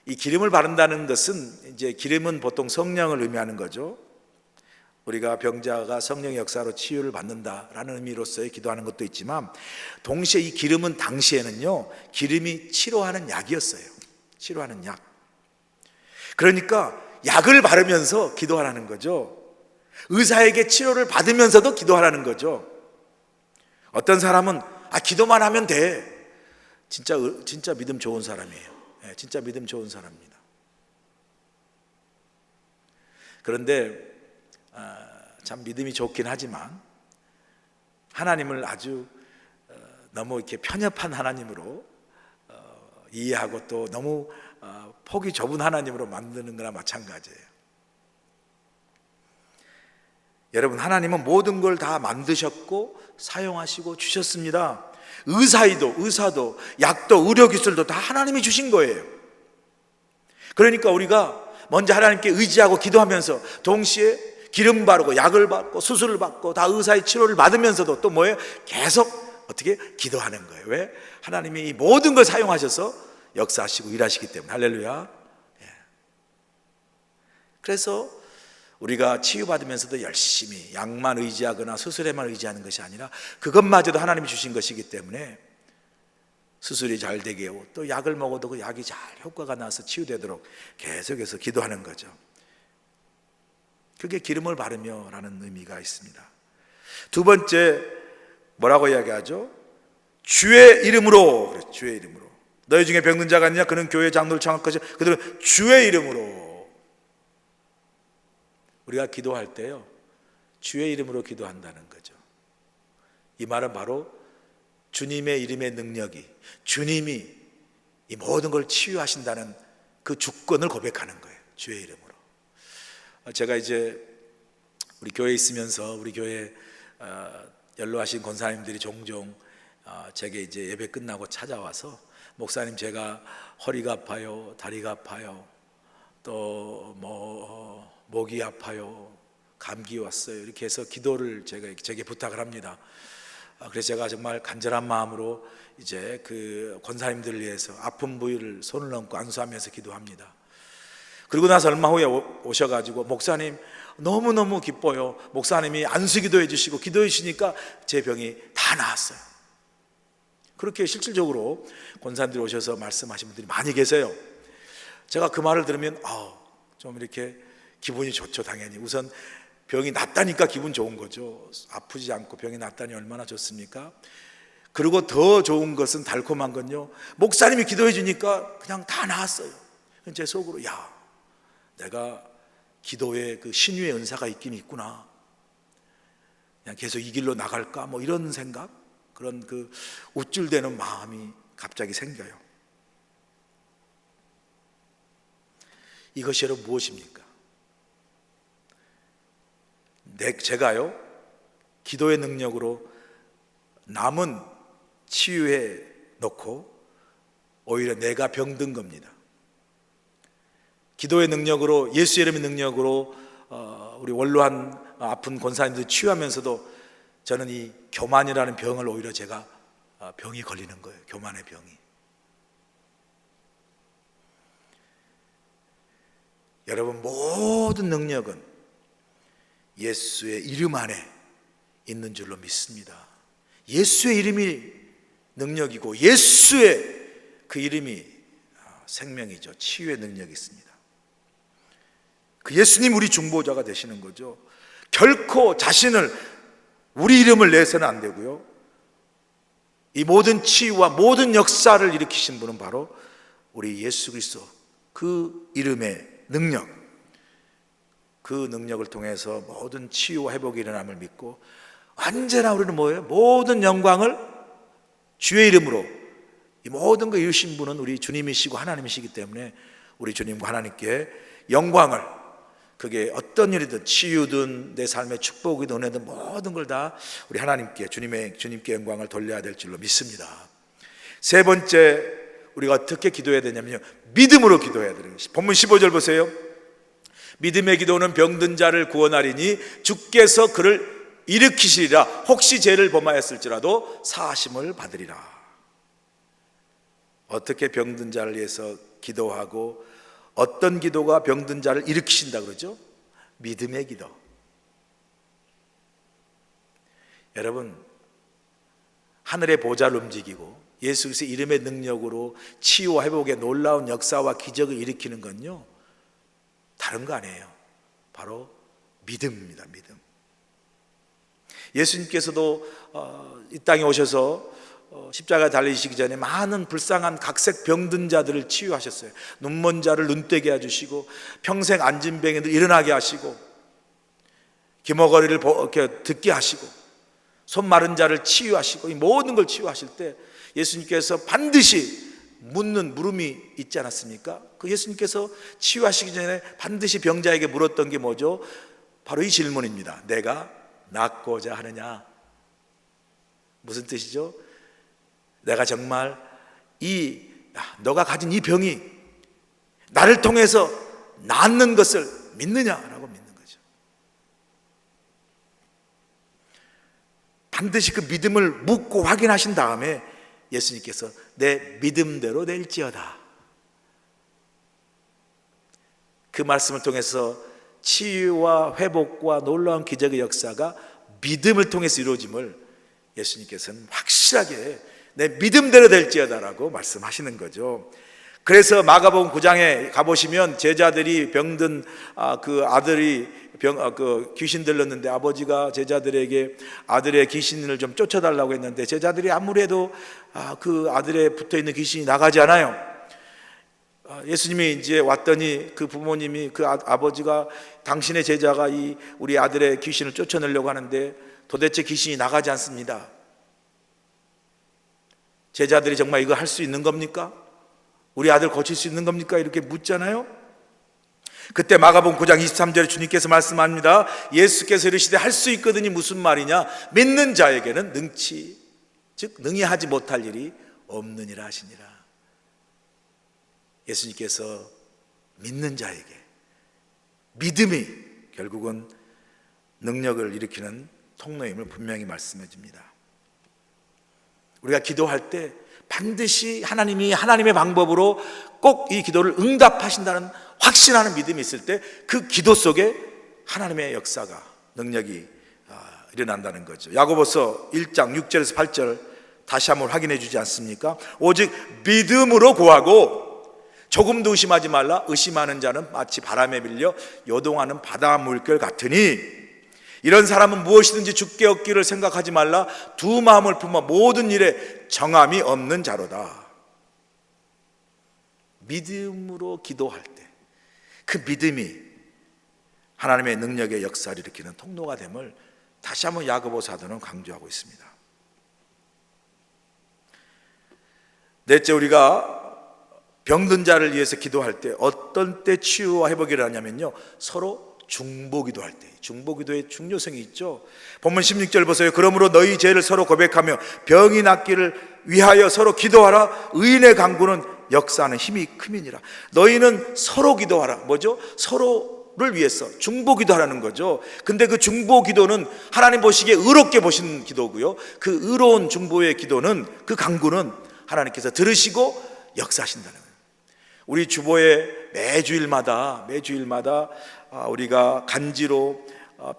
이 기름을 바른다는 것은 이제 기름은 보통 성령을 의미하는 거죠. 우리가 병자가 성령의 역사로 치유를 받는다라는 의미로서의 기도하는 것도 있지만 동시에 이 기름은 당시에는요 기름이 치료하는 약이었어요. 치료하는 약. 그러니까 약을 바르면서 기도하라는 거죠. 의사에게 치료를 받으면서도 기도하라는 거죠. 어떤 사람은 기도만 하면 돼. 진짜 믿음 좋은 사람이에요. 진짜 믿음 좋은 사람입니다. 그런데 참 믿음이 좋긴 하지만 하나님을 아주 너무 이렇게 편협한 하나님으로 이해하고 또 너무 폭이 좁은 하나님으로 만드는 거나 마찬가지예요. 여러분, 하나님은 모든 걸 다 만드셨고 사용하시고 주셨습니다. 의사도 약도 의료기술도 다 하나님이 주신 거예요. 그러니까 우리가 먼저 하나님께 의지하고 기도하면서 동시에 기름 바르고 약을 받고 수술을 받고 다 의사의 치료를 받으면서도 또 뭐예요? 계속 어떻게 기도하는 거예요. 왜? 하나님이 이 모든 걸 사용하셔서 역사하시고 일하시기 때문에. 할렐루야. 그래서 우리가 치유받으면서도 열심히 약만 의지하거나 수술에만 의지하는 것이 아니라 그것마저도 하나님이 주신 것이기 때문에 수술이 잘 되게 하고 또 약을 먹어도 그 약이 잘 효과가 나서 치유되도록 계속해서 기도하는 거죠. 그게 기름을 바르며 라는 의미가 있습니다. 두 번째 뭐라고 이야기하죠? 주의 이름으로. 주의 이름으로. 너희 중에 병든 자가 있느냐? 그는 교회 장로를 청할 것이요 그들은 주의 이름으로. 우리가 기도할 때요 주의 이름으로 기도한다는 거죠. 이 말은 바로 주님의 이름의 능력이, 주님이 이 모든 걸 치유하신다는 그 주권을 고백하는 거예요. 주의 이름으로. 제가 이제 우리 교회에 있으면서 우리 교회 연로하신 권사님들이 종종 제게 이제 예배 끝나고 찾아와서 목사님, 제가 허리가 아파요, 다리가 아파요, 또 목이 아파요, 감기 왔어요, 이렇게 해서 기도를 제게 부탁을 합니다. 그래서 제가 정말 간절한 마음으로 이제 그 권사님들을 위해서 아픈 부위를 손을 얹고 안수하면서 기도합니다. 그리고 나서 얼마 후에 오셔가지고 목사님 너무너무 기뻐요, 목사님이 안수 기도해 주시고 기도해 주시니까 제 병이 다 나았어요. 그렇게 실질적으로 권사님들이 오셔서 말씀하신 분들이 많이 계세요. 제가 그 말을 들으면 좀 이렇게 기분이 좋죠. 당연히 우선 병이 낫다니까 기분 좋은 거죠. 아프지 않고 병이 낫다니 얼마나 좋습니까? 그리고 더 좋은 것은, 달콤한 건요, 목사님이 기도해 주니까 그냥 다 나았어요. 제 속으로 내가 기도에 그 신유의 은사가 있긴 있구나, 그냥 계속 이 길로 나갈까, 이런 생각, 그런 그 우쭐대는 마음이 갑자기 생겨요. 이것이 여러분 무엇입니까? 제가요, 기도의 능력으로 남은 치유해 놓고 오히려 내가 병든 겁니다. 기도의 능력으로, 예수 이름의 능력으로 우리 원로한 아픈 권사님들 치유하면서도 저는 이 교만이라는 병을 오히려 제가 병이 걸리는 거예요. 교만의 병이. 여러분, 모든 능력은 예수의 이름 안에 있는 줄로 믿습니다. 예수의 이름이 능력이고 예수의 그 이름이 생명이죠. 치유의 능력이 있습니다. 그 예수님 우리 중보자가 되시는 거죠. 결코 자신을, 우리 이름을 내서는 안 되고요. 이 모든 치유와 모든 역사를 일으키신 분은 바로 우리 예수 그리스도, 그 이름의 능력, 그 능력을 통해서 모든 치유와 회복이 일어남을 믿고, 언제나 우리는 뭐예요? 모든 영광을 주의 이름으로, 이 모든 거 이루신 분은 우리 주님이시고 하나님이시기 때문에 우리 주님과 하나님께 영광을, 그게 어떤 일이든, 치유든 내 삶의 축복이든 은혜든 모든 걸 다 우리 하나님께, 주님께 영광을 돌려야 될 줄로 믿습니다. 세 번째, 우리가 어떻게 기도해야 되냐면요, 믿음으로 기도해야 돼요. 본문 15절 보세요. 믿음의 기도는 병든 자를 구원하리니 주께서 그를 일으키시리라. 혹시 죄를 범하였을지라도 사하심을 받으리라. 어떻게 병든 자를 위해서 기도하고, 어떤 기도가 병든 자를 일으키신다 그러죠? 믿음의 기도. 여러분, 하늘의 보좌를 움직이고 예수 그리스도의 이름의 능력으로 치유와 회복의 놀라운 역사와 기적을 일으키는 건요, 다른 거 아니에요. 바로 믿음입니다. 믿음. 예수님께서도 이 땅에 오셔서 십자가에 달리시기 전에 많은 불쌍한 각색 병든 자들을 치유하셨어요. 눈먼 자를 눈뜨게 해주시고, 평생 앉은 병인들 일어나게 하시고, 귀머거리를 듣게 하시고, 손 마른 자를 치유하시고, 이 모든 걸 치유하실 때 예수님께서 반드시 묻는 물음이 있지 않았습니까? 그 예수님께서 치유하시기 전에 반드시 병자에게 물었던 게 뭐죠? 바로 이 질문입니다. 내가 낫고자 하느냐? 무슨 뜻이죠? 내가 정말 너가 가진 이 병이 나를 통해서 낫는 것을 믿느냐라고 믿는 거죠. 반드시 그 믿음을 묻고 확인하신 다음에 예수님께서 내 믿음대로 될지어다, 그 말씀을 통해서 치유와 회복과 놀라운 기적의 역사가 믿음을 통해서 이루어짐을 예수님께서는 확실하게 내 믿음대로 될지어다라고 말씀하시는 거죠. 그래서 마가복음 9장에 가보시면 제자들이 병든 그 아들이 귀신 들렸는데, 아버지가 제자들에게 아들의 귀신을 좀 쫓아달라고 했는데, 제자들이 아무래도 그 아들에 붙어있는 귀신이 나가지 않아요. 예수님이 이제 왔더니 그 부모님이, 그 아버지가, 당신의 제자가 우리 아들의 귀신을 쫓아내려고 하는데 도대체 귀신이 나가지 않습니다. 제자들이 정말 이거 할 수 있는 겁니까? 우리 아들 고칠 수 있는 겁니까? 이렇게 묻잖아요. 그때 마가복음 9장 23절에 주님께서 말씀합니다. 예수께서 이르시되 할 수 있거든이 무슨 말이냐? 믿는 자에게는 능히 하지 못할 일이 없느니라 하시니라. 예수님께서 믿는 자에게, 믿음이 결국은 능력을 일으키는 통로임을 분명히 말씀해 줍니다. 우리가 기도할 때 반드시 하나님이 하나님의 방법으로 꼭 이 기도를 응답하신다는 확신하는 믿음이 있을 때 그 기도 속에 하나님의 역사가, 능력이 일어난다는 거죠. 야고보서 1장 6절에서 8절 다시 한번 확인해 주지 않습니까? 오직 믿음으로 구하고 조금도 의심하지 말라. 의심하는 자는 마치 바람에 밀려 요동하는 바다 물결 같으니 이런 사람은 무엇이든지 주께 얻기를 생각하지 말라. 두 마음을 품어 모든 일에 정함이 없는 자로다. 믿음으로 기도할 때 그 믿음이 하나님의 능력의 역사를 일으키는 통로가 됨을 다시 한번 야고보 사도는 강조하고 있습니다. 넷째, 우리가 병든 자를 위해서 기도할 때 어떤 때 치유와 회복을 하냐면요, 서로 중보기도할 때. 중보기도의 중요성이 있죠. 본문 16절 보세요. 그러므로 너희 죄를 서로 고백하며 병이 낫기를 위하여 서로 기도하라. 의인의 간구는 역사하는 힘이 큼이니라. 너희는 서로 기도하라. 뭐죠? 서로를 위해서 중보기도하라는 거죠. 근데 그 중보기도는 하나님 보시기에 의롭게 보시는 기도고요, 그 의로운 중보의 기도는, 그 간구는 하나님께서 들으시고 역사하신다는 거예요. 우리 주보에 매주일마다 우리가 간지로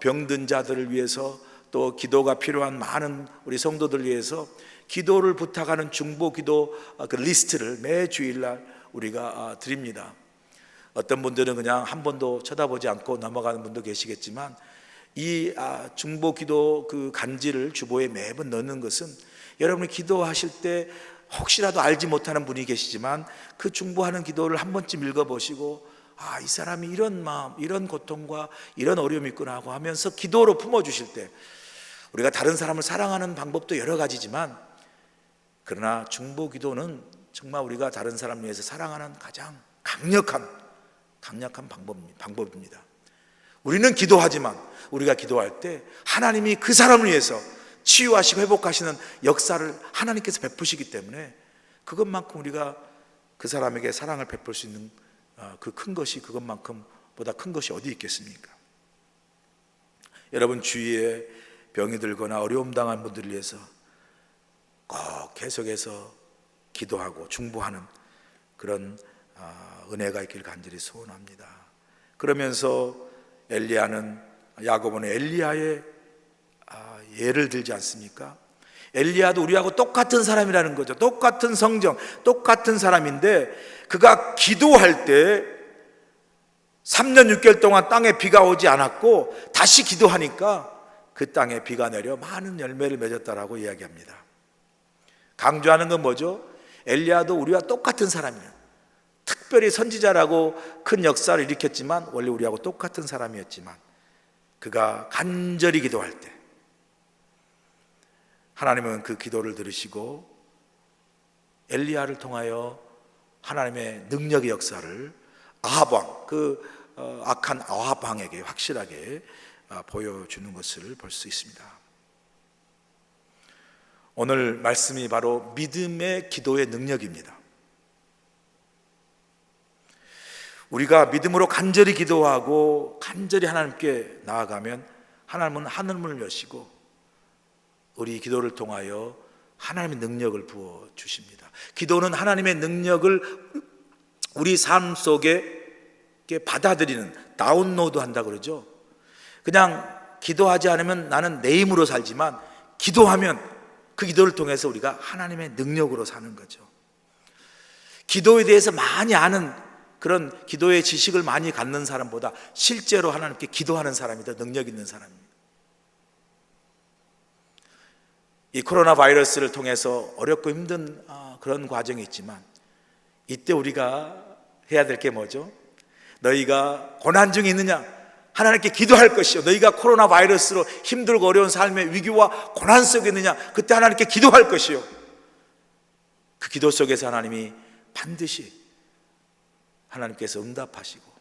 병든 자들을 위해서, 또 기도가 필요한 많은 우리 성도들 위해서 기도를 부탁하는 중보기도 그 리스트를 매주일날 우리가 드립니다. 어떤 분들은 그냥 한 번도 쳐다보지 않고 넘어가는 분도 계시겠지만, 이 중보기도 그 간지를 주보에 매번 넣는 것은 여러분이 기도하실 때 혹시라도 알지 못하는 분이 계시지만 그 중보하는 기도를 한 번쯤 읽어보시고, 이 사람이 이런 마음, 이런 고통과 이런 어려움이 있구나 하고 하면서 기도로 품어주실 때, 우리가 다른 사람을 사랑하는 방법도 여러 가지지만, 그러나 중보기도는 정말 우리가 다른 사람을 위해서 사랑하는 가장 강력한 방법입니다. 우리는 기도하지만 우리가 기도할 때 하나님이 그 사람을 위해서 치유하시고 회복하시는 역사를 하나님께서 베푸시기 때문에, 그것만큼 우리가 그 사람에게 사랑을 베풀 수 있는 그 큰 것이, 그것만큼 보다 큰 것이 어디 있겠습니까? 여러분 주위에 병이 들거나 어려움 당한 분들을 위해서 꼭 계속해서 기도하고 중보하는 그런 은혜가 있기를 간절히 소원합니다. 그러면서 야고보는 엘리야의 예를 들지 않습니까? 엘리야도 우리하고 똑같은 사람이라는 거죠. 똑같은 성정, 똑같은 사람인데, 그가 기도할 때 3년 6개월 동안 땅에 비가 오지 않았고, 다시 기도하니까 그 땅에 비가 내려 많은 열매를 맺었다라고 이야기합니다. 강조하는 건 뭐죠? 엘리야도 우리와 똑같은 사람이에요. 특별히 선지자라고 큰 역사를 일으켰지만 원래 우리하고 똑같은 사람이었지만, 그가 간절히 기도할 때 하나님은 그 기도를 들으시고 엘리야를 통하여 하나님의 능력의 역사를 아합 왕, 그 악한 아합 왕에게 확실하게 보여주는 것을 볼 수 있습니다. 오늘 말씀이 바로 믿음의 기도의 능력입니다. 우리가 믿음으로 간절히 기도하고 간절히 하나님께 나아가면 하나님은 하늘문을 여시고 우리 기도를 통하여 하나님의 능력을 부어주십니다. 기도는 하나님의 능력을 우리 삶 속에 받아들이는, 다운로드 한다 그러죠. 그냥 기도하지 않으면 나는 내 힘으로 살지만, 기도하면 그 기도를 통해서 우리가 하나님의 능력으로 사는 거죠. 기도에 대해서 많이 아는, 그런 기도의 지식을 많이 갖는 사람보다 실제로 하나님께 기도하는 사람이 더 능력 있는 사람입니다. 이 코로나 바이러스를 통해서 어렵고 힘든 그런 과정이 있지만, 이때 우리가 해야 될 게 뭐죠? 너희가 고난 중에 있느냐? 하나님께 기도할 것이요. 너희가 코로나 바이러스로 힘들고 어려운 삶의 위기와 고난 속에 있느냐? 그때 하나님께 기도할 것이요. 그 기도 속에서 하나님이 반드시 하나님께서 응답하시고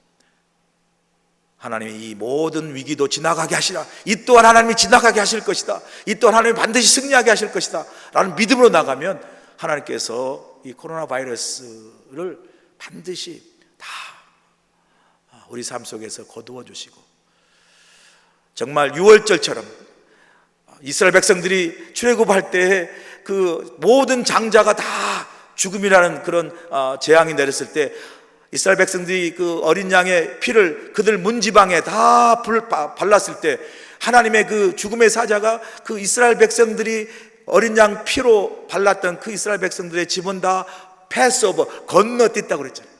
하나님이 이 모든 위기도 지나가게 하시라. 이 또한 하나님이 지나가게 하실 것이다. 이 또한 하나님이 반드시 승리하게 하실 것이다 라는 믿음으로 나가면 하나님께서 이 코로나 바이러스를 반드시 다 우리 삶 속에서 거두어 주시고, 정말 유월절처럼 이스라엘 백성들이 출애굽할 때에 그 모든 장자가 다 죽음이라는 그런 재앙이 내렸을 때 이스라엘 백성들이 그 어린 양의 피를 그들 문지방에 다 발랐을 때 하나님의 그 죽음의 사자가 그 이스라엘 백성들이 어린 양 피로 발랐던 그 이스라엘 백성들의 집은 다 패스오버, 건너뛰었다고 그랬잖아요.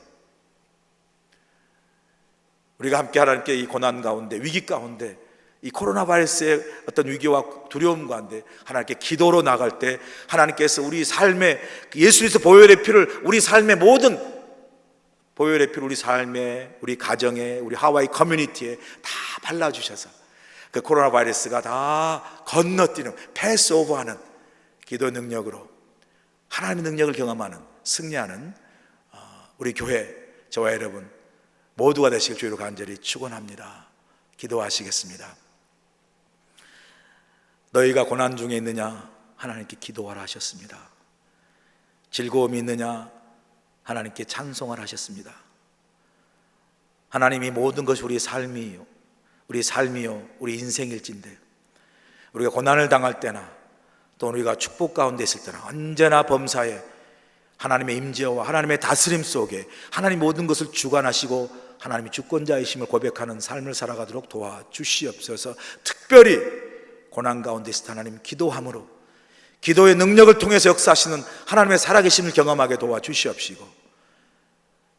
우리가 함께 하나님께 이 고난 가운데, 위기 가운데, 이 코로나 바이러스의 어떤 위기와 두려움 가운데 하나님께 기도로 나갈 때 하나님께서 우리 삶에 예수 그리스도 보혈의 피를 우리 삶의 모든 보혈의 피를 우리 삶에, 우리 가정에, 우리 하와이 커뮤니티에 다 발라주셔서 그 코로나 바이러스가 다 건너뛰는, 패스오버하는 기도 능력으로 하나님의 능력을 경험하는, 승리하는 우리 교회, 저와 여러분 모두가 되시길 주의로 간절히 축원합니다. 기도하시겠습니다. 너희가 고난 중에 있느냐? 하나님께 기도하라 하셨습니다. 즐거움이 있느냐? 하나님께 찬송을 하셨습니다. 하나님이 모든 것이 우리 삶이요, 우리 인생일진데 우리가 고난을 당할 때나 또 우리가 축복 가운데 있을 때나 언제나 범사에 하나님의 임재와 하나님의 다스림 속에 하나님 모든 것을 주관하시고 하나님이 주권자이심을 고백하는 삶을 살아가도록 도와주시옵소서. 특별히 고난 가운데 있을 때 하나님 기도함으로, 기도의 능력을 통해서 역사하시는 하나님의 살아계심을 경험하게 도와주시옵시고,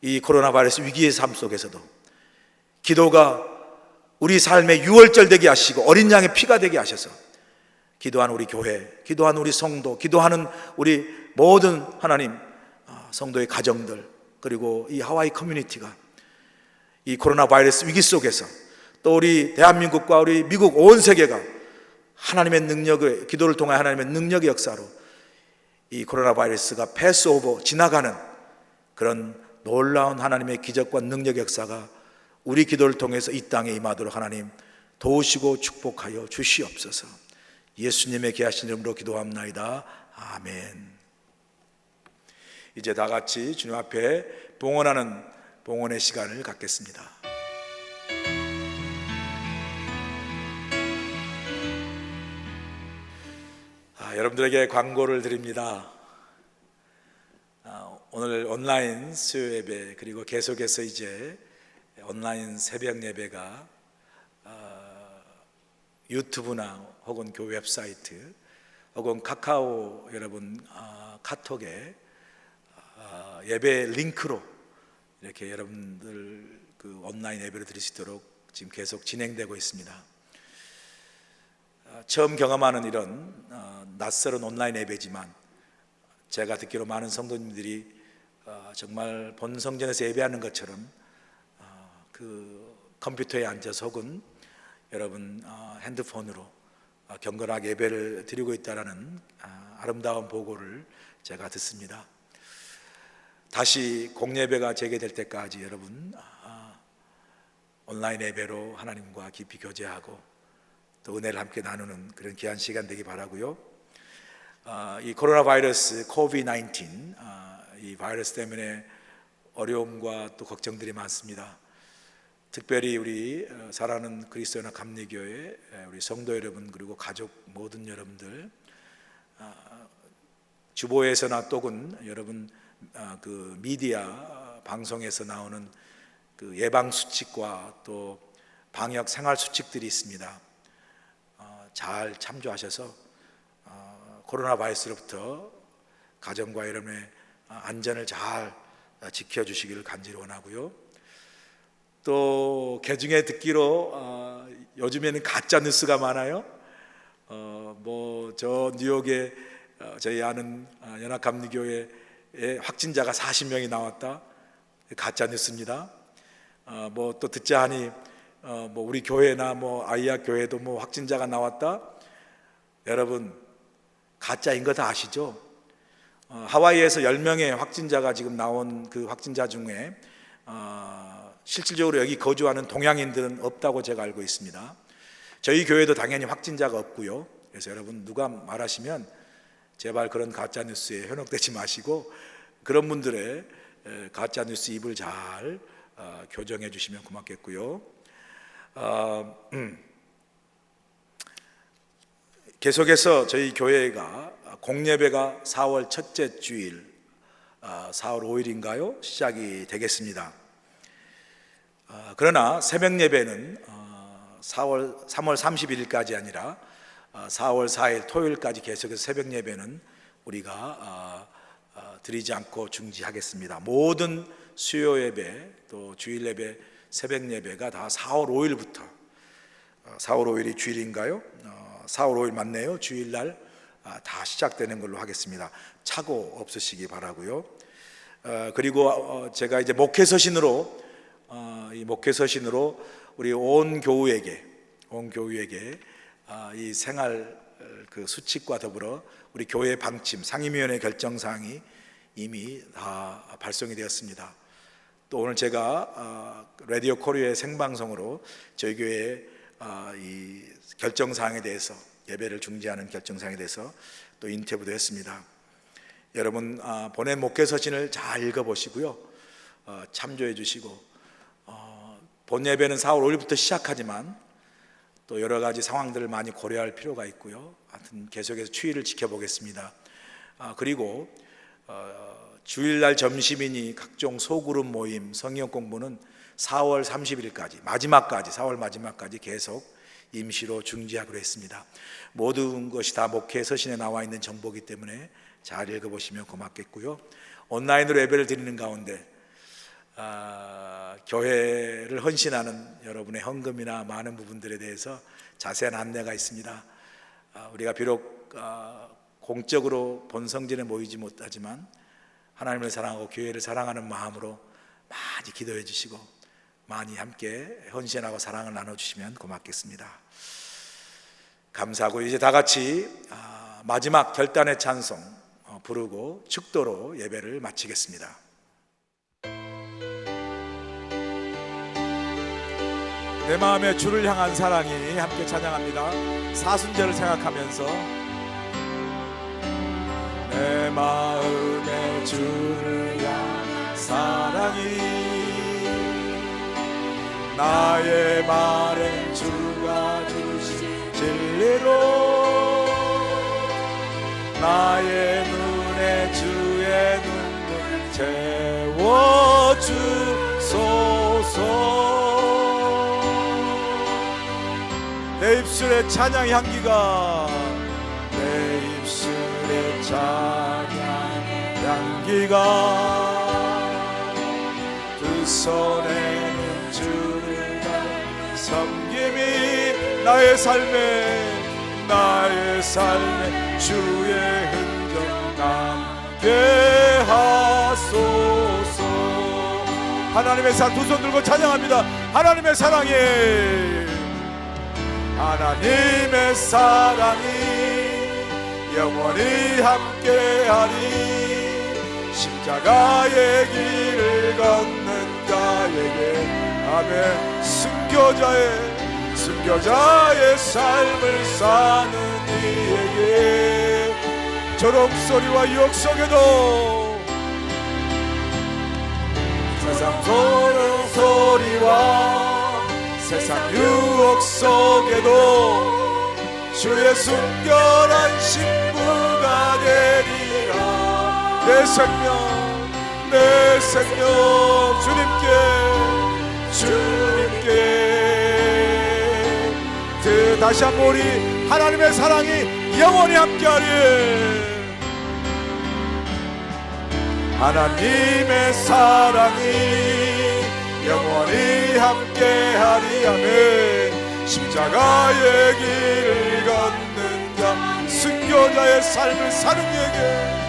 이 코로나 바이러스 위기의 삶 속에서도 기도가 우리 삶의 유월절 되게 하시고 어린 양의 피가 되게 하셔서 기도하는 우리 교회, 기도하는 우리 성도, 기도하는 우리 모든 하나님 성도의 가정들, 그리고 이 하와이 커뮤니티가 이 코로나 바이러스 위기 속에서 또 우리 대한민국과 우리 미국 온 세계가 하나님의 능력을, 기도를 통해 하나님의 능력의 역사로 이 코로나 바이러스가 패스오버, 지나가는 그런 놀라운 하나님의 기적과 능력의 역사가 우리 기도를 통해서 이 땅에 임하도록 하나님 도우시고 축복하여 주시옵소서. 예수님의 귀하신 이름으로 기도합나이다. 아멘. 이제 다 같이 주님 앞에 봉헌하는 봉헌의 시간을 갖겠습니다. 여러분들에게 광고를 드립니다. 오늘 온라인 수요 예배, 그리고 계속해서 이제 온라인 새벽 예배가 유튜브나 혹은 교회 웹사이트 혹은 카카오 여러분 카톡에 예배 링크로 이렇게 여러분들 그 온라인 예배를 드릴 수 있도록 지금 계속 진행되고 있습니다. 처음 경험하는 이런 낯설은 온라인 예배지만 제가 듣기로 많은 성도님들이 정말 본 성전에서 예배하는 것처럼 그 컴퓨터에 앉아서 혹은 여러분 핸드폰으로 경건하게 예배를 드리고 있다는 아름다운 보고를 제가 듣습니다. 다시 공예배가 재개될 때까지 여러분 온라인 예배로 하나님과 깊이 교제하고 또 은혜를 함께 나누는 그런 귀한 시간 되기 바라고요. 이 코로나 바이러스 COVID-19 이 바이러스 때문에 어려움과 또 걱정들이 많습니다. 특별히 우리 사랑하는 그리스도나 감리교회 우리 성도 여러분, 그리고 가족 모든 여러분들, 주보에서나 또는 여러분 그 미디어 방송에서 나오는 그 예방 수칙과 또 방역 생활 수칙들이 있습니다. 잘 참조하셔서 코로나 바이러스로부터 가정과 여러분의 안전을 잘 지켜주시기를 간절히 원하고요. 또 개중에 듣기로 요즘에는 가짜 뉴스가 많아요. 뭐 저 뉴욕에 저희 아는 연합감리교회에 확진자가 40명이 나왔다. 가짜 뉴스입니다. 뭐 또 듣자 하니 뭐 우리 교회나 뭐 아이야 교회도 뭐 확진자가 나왔다. 여러분 가짜인 거 다 아시죠? 하와이에서 10명의 확진자가 지금 나온 그 확진자 중에 실질적으로 여기 거주하는 동양인들은 없다고 제가 알고 있습니다. 저희 교회도 당연히 확진자가 없고요. 그래서 여러분 누가 말하시면 제발 그런 가짜뉴스에 현혹되지 마시고 그런 분들의 가짜뉴스 입을 잘 교정해 주시면 고맙겠고요. 계속해서 저희 교회가 공예배가 4월 첫째 주일 4월 5일인가요? 시작이 되겠습니다. 그러나 새벽 예배는 3월 31일까지 아니라 4월 4일 토요일까지 계속해서 새벽 예배는 우리가 드리지 않고 중지하겠습니다. 모든 수요 예배 또 주일 예배 새벽 예배가 다 4월 5일부터 4월 5일이 주일인가요? 4월 5일 맞네요. 주일날 다 시작되는 걸로 하겠습니다. 착오 없으시기 바라고요. 그리고 제가 이제 목회서신으로 이 목회서신으로 우리 온 교우에게 이 생활 그 수칙과 더불어 우리 교회 방침 상임위원회 결정사항이 이미 다 발송이 되었습니다. 또 오늘 제가 라디오 코리아의 생방송으로 저희 교회 이 결정사항에 대해서 예배를 중지하는 결정사항에 대해서 또 인터뷰도 했습니다. 여러분 보낸 목회서신을 잘 읽어보시고요. 참조해 주시고 본 예배는 4월 5일부터 시작하지만 또 여러 가지 상황들을 많이 고려할 필요가 있고요. 하여튼 계속해서 추이를 지켜보겠습니다. 그리고 주일날 점심이니 각종 소그룹 모임, 성경 공부는 4월 30일까지 마지막까지 4월 마지막까지 계속 임시로 중지하기로 했습니다. 모든 것이 다 목회 서신에 나와 있는 정보이기 때문에 잘 읽어보시면 고맙겠고요. 온라인으로 예배를 드리는 가운데 교회를 헌신하는 여러분의 헌금이나 많은 부분들에 대해서 자세한 안내가 있습니다. 우리가 비록 공적으로 본성전에 모이지 못하지만 하나님을 사랑하고 교회를 사랑하는 마음으로 많이 기도해 주시고 많이 함께 헌신하고 사랑을 나눠주시면 고맙겠습니다. 감사하고 이제 다 같이 마지막 결단의 찬송 부르고 축도로 예배를 마치겠습니다. 내 마음에 주를 향한 사랑이 함께 찬양합니다. 사순절을 생각하면서 내 마음에 주를 향한 사랑이 나의 말엔 주가 주신 진리로 나의 눈에 주의 눈물 채워주소서. 내 입술의 찬양 향기가 내 입술의 찬양 향기가 두 손에는 주를 다 섬김이 나의 삶에 주의 흔적 남게 하소서. 하나님의 사랑 두 손 들고 찬양합니다. 하나님의 사랑이 영원히 함께하리. 십자가의 길을 걷는 자에게 아멘. 순교자의 삶을 사는 이에게 조롱소리와 유혹 속에도 세상 소리와 세상 유혹 속에도 주의 순결한 신부가 되리라. 내 생명 주님께 다시 한번 우리 하나님의 사랑이 영원히 함께하리. 하나님의 사랑이 영원히 함께하리. 아멘. 십자가의 길을 걷는 자 순교자의 삶을 사는 이에게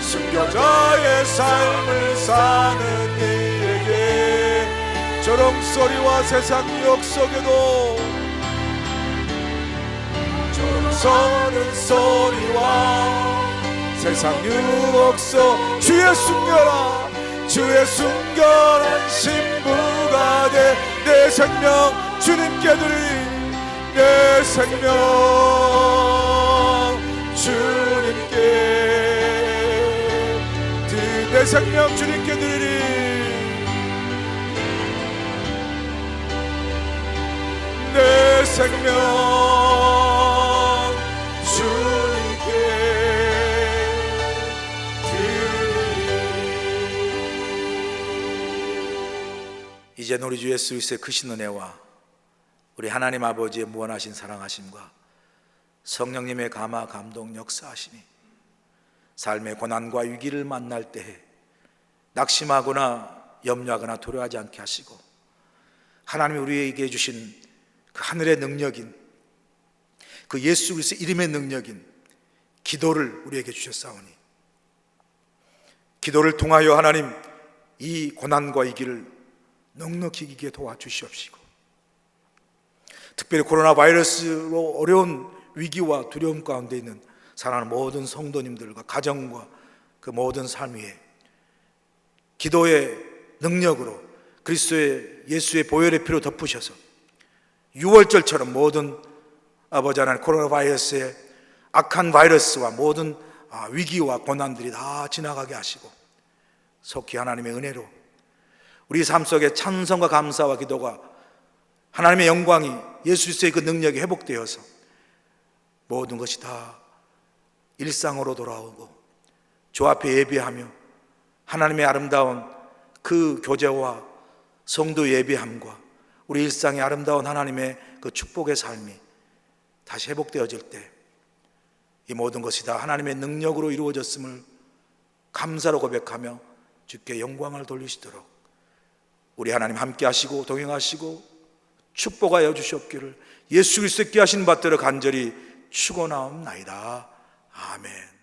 순교자의 삶을 사는 이에게 조롱소리와 세상 유혹 속에도 조롱서는 소리와 세상 유혹 속 주의 주의 순결한 신부가 돼 내 생명 주님께 드리리 내 생명 주님께 내 생명 주님께 드리리 내 생명 주님께 드리리. 이제 우리 주 예수 그리스도의 크신 은혜와 우리 하나님 아버지의 무한하신 사랑하심과 성령님의 감화 감동 역사하심이 삶의 고난과 위기를 만날 때에 낙심하거나 염려하거나 두려워하지 않게 하시고 하나님이 우리에게 주신 그 하늘의 능력인 그 예수 그리스도 이름의 능력인 기도를 우리에게 주셨사오니 기도를 통하여 하나님 이 고난과 위기를 넉넉히 이기게 도와주시옵시고 특별히 코로나 바이러스로 어려운 위기와 두려움 가운데 있는 사랑하는 모든 성도님들과 가정과 그 모든 삶 위에 기도의 능력으로 그리스도의 예수의 보혈의 피로 덮으셔서 6월절처럼 모든 아버지 하나님 코로나 바이러스의 악한 바이러스와 모든 위기와 고난들이 다 지나가게 하시고 속히 하나님의 은혜로 우리 삶 속에 찬송과 감사와 기도가 하나님의 영광이 예수 그리스도의 그 능력이 회복되어서 모든 것이 다 일상으로 돌아오고 주 앞에 예배하며 하나님의 아름다운 그 교제와 성도 예배함과 우리 일상의 아름다운 하나님의 그 축복의 삶이 다시 회복되어질 때 이 모든 것이 다 하나님의 능력으로 이루어졌음을 감사로 고백하며 주께 영광을 돌리시도록 우리 하나님 함께 하시고 동행하시고 축복하여 주시옵기를 예수 그리스도께 하신 받들어 간절히 축원하옵나이다. 아멘.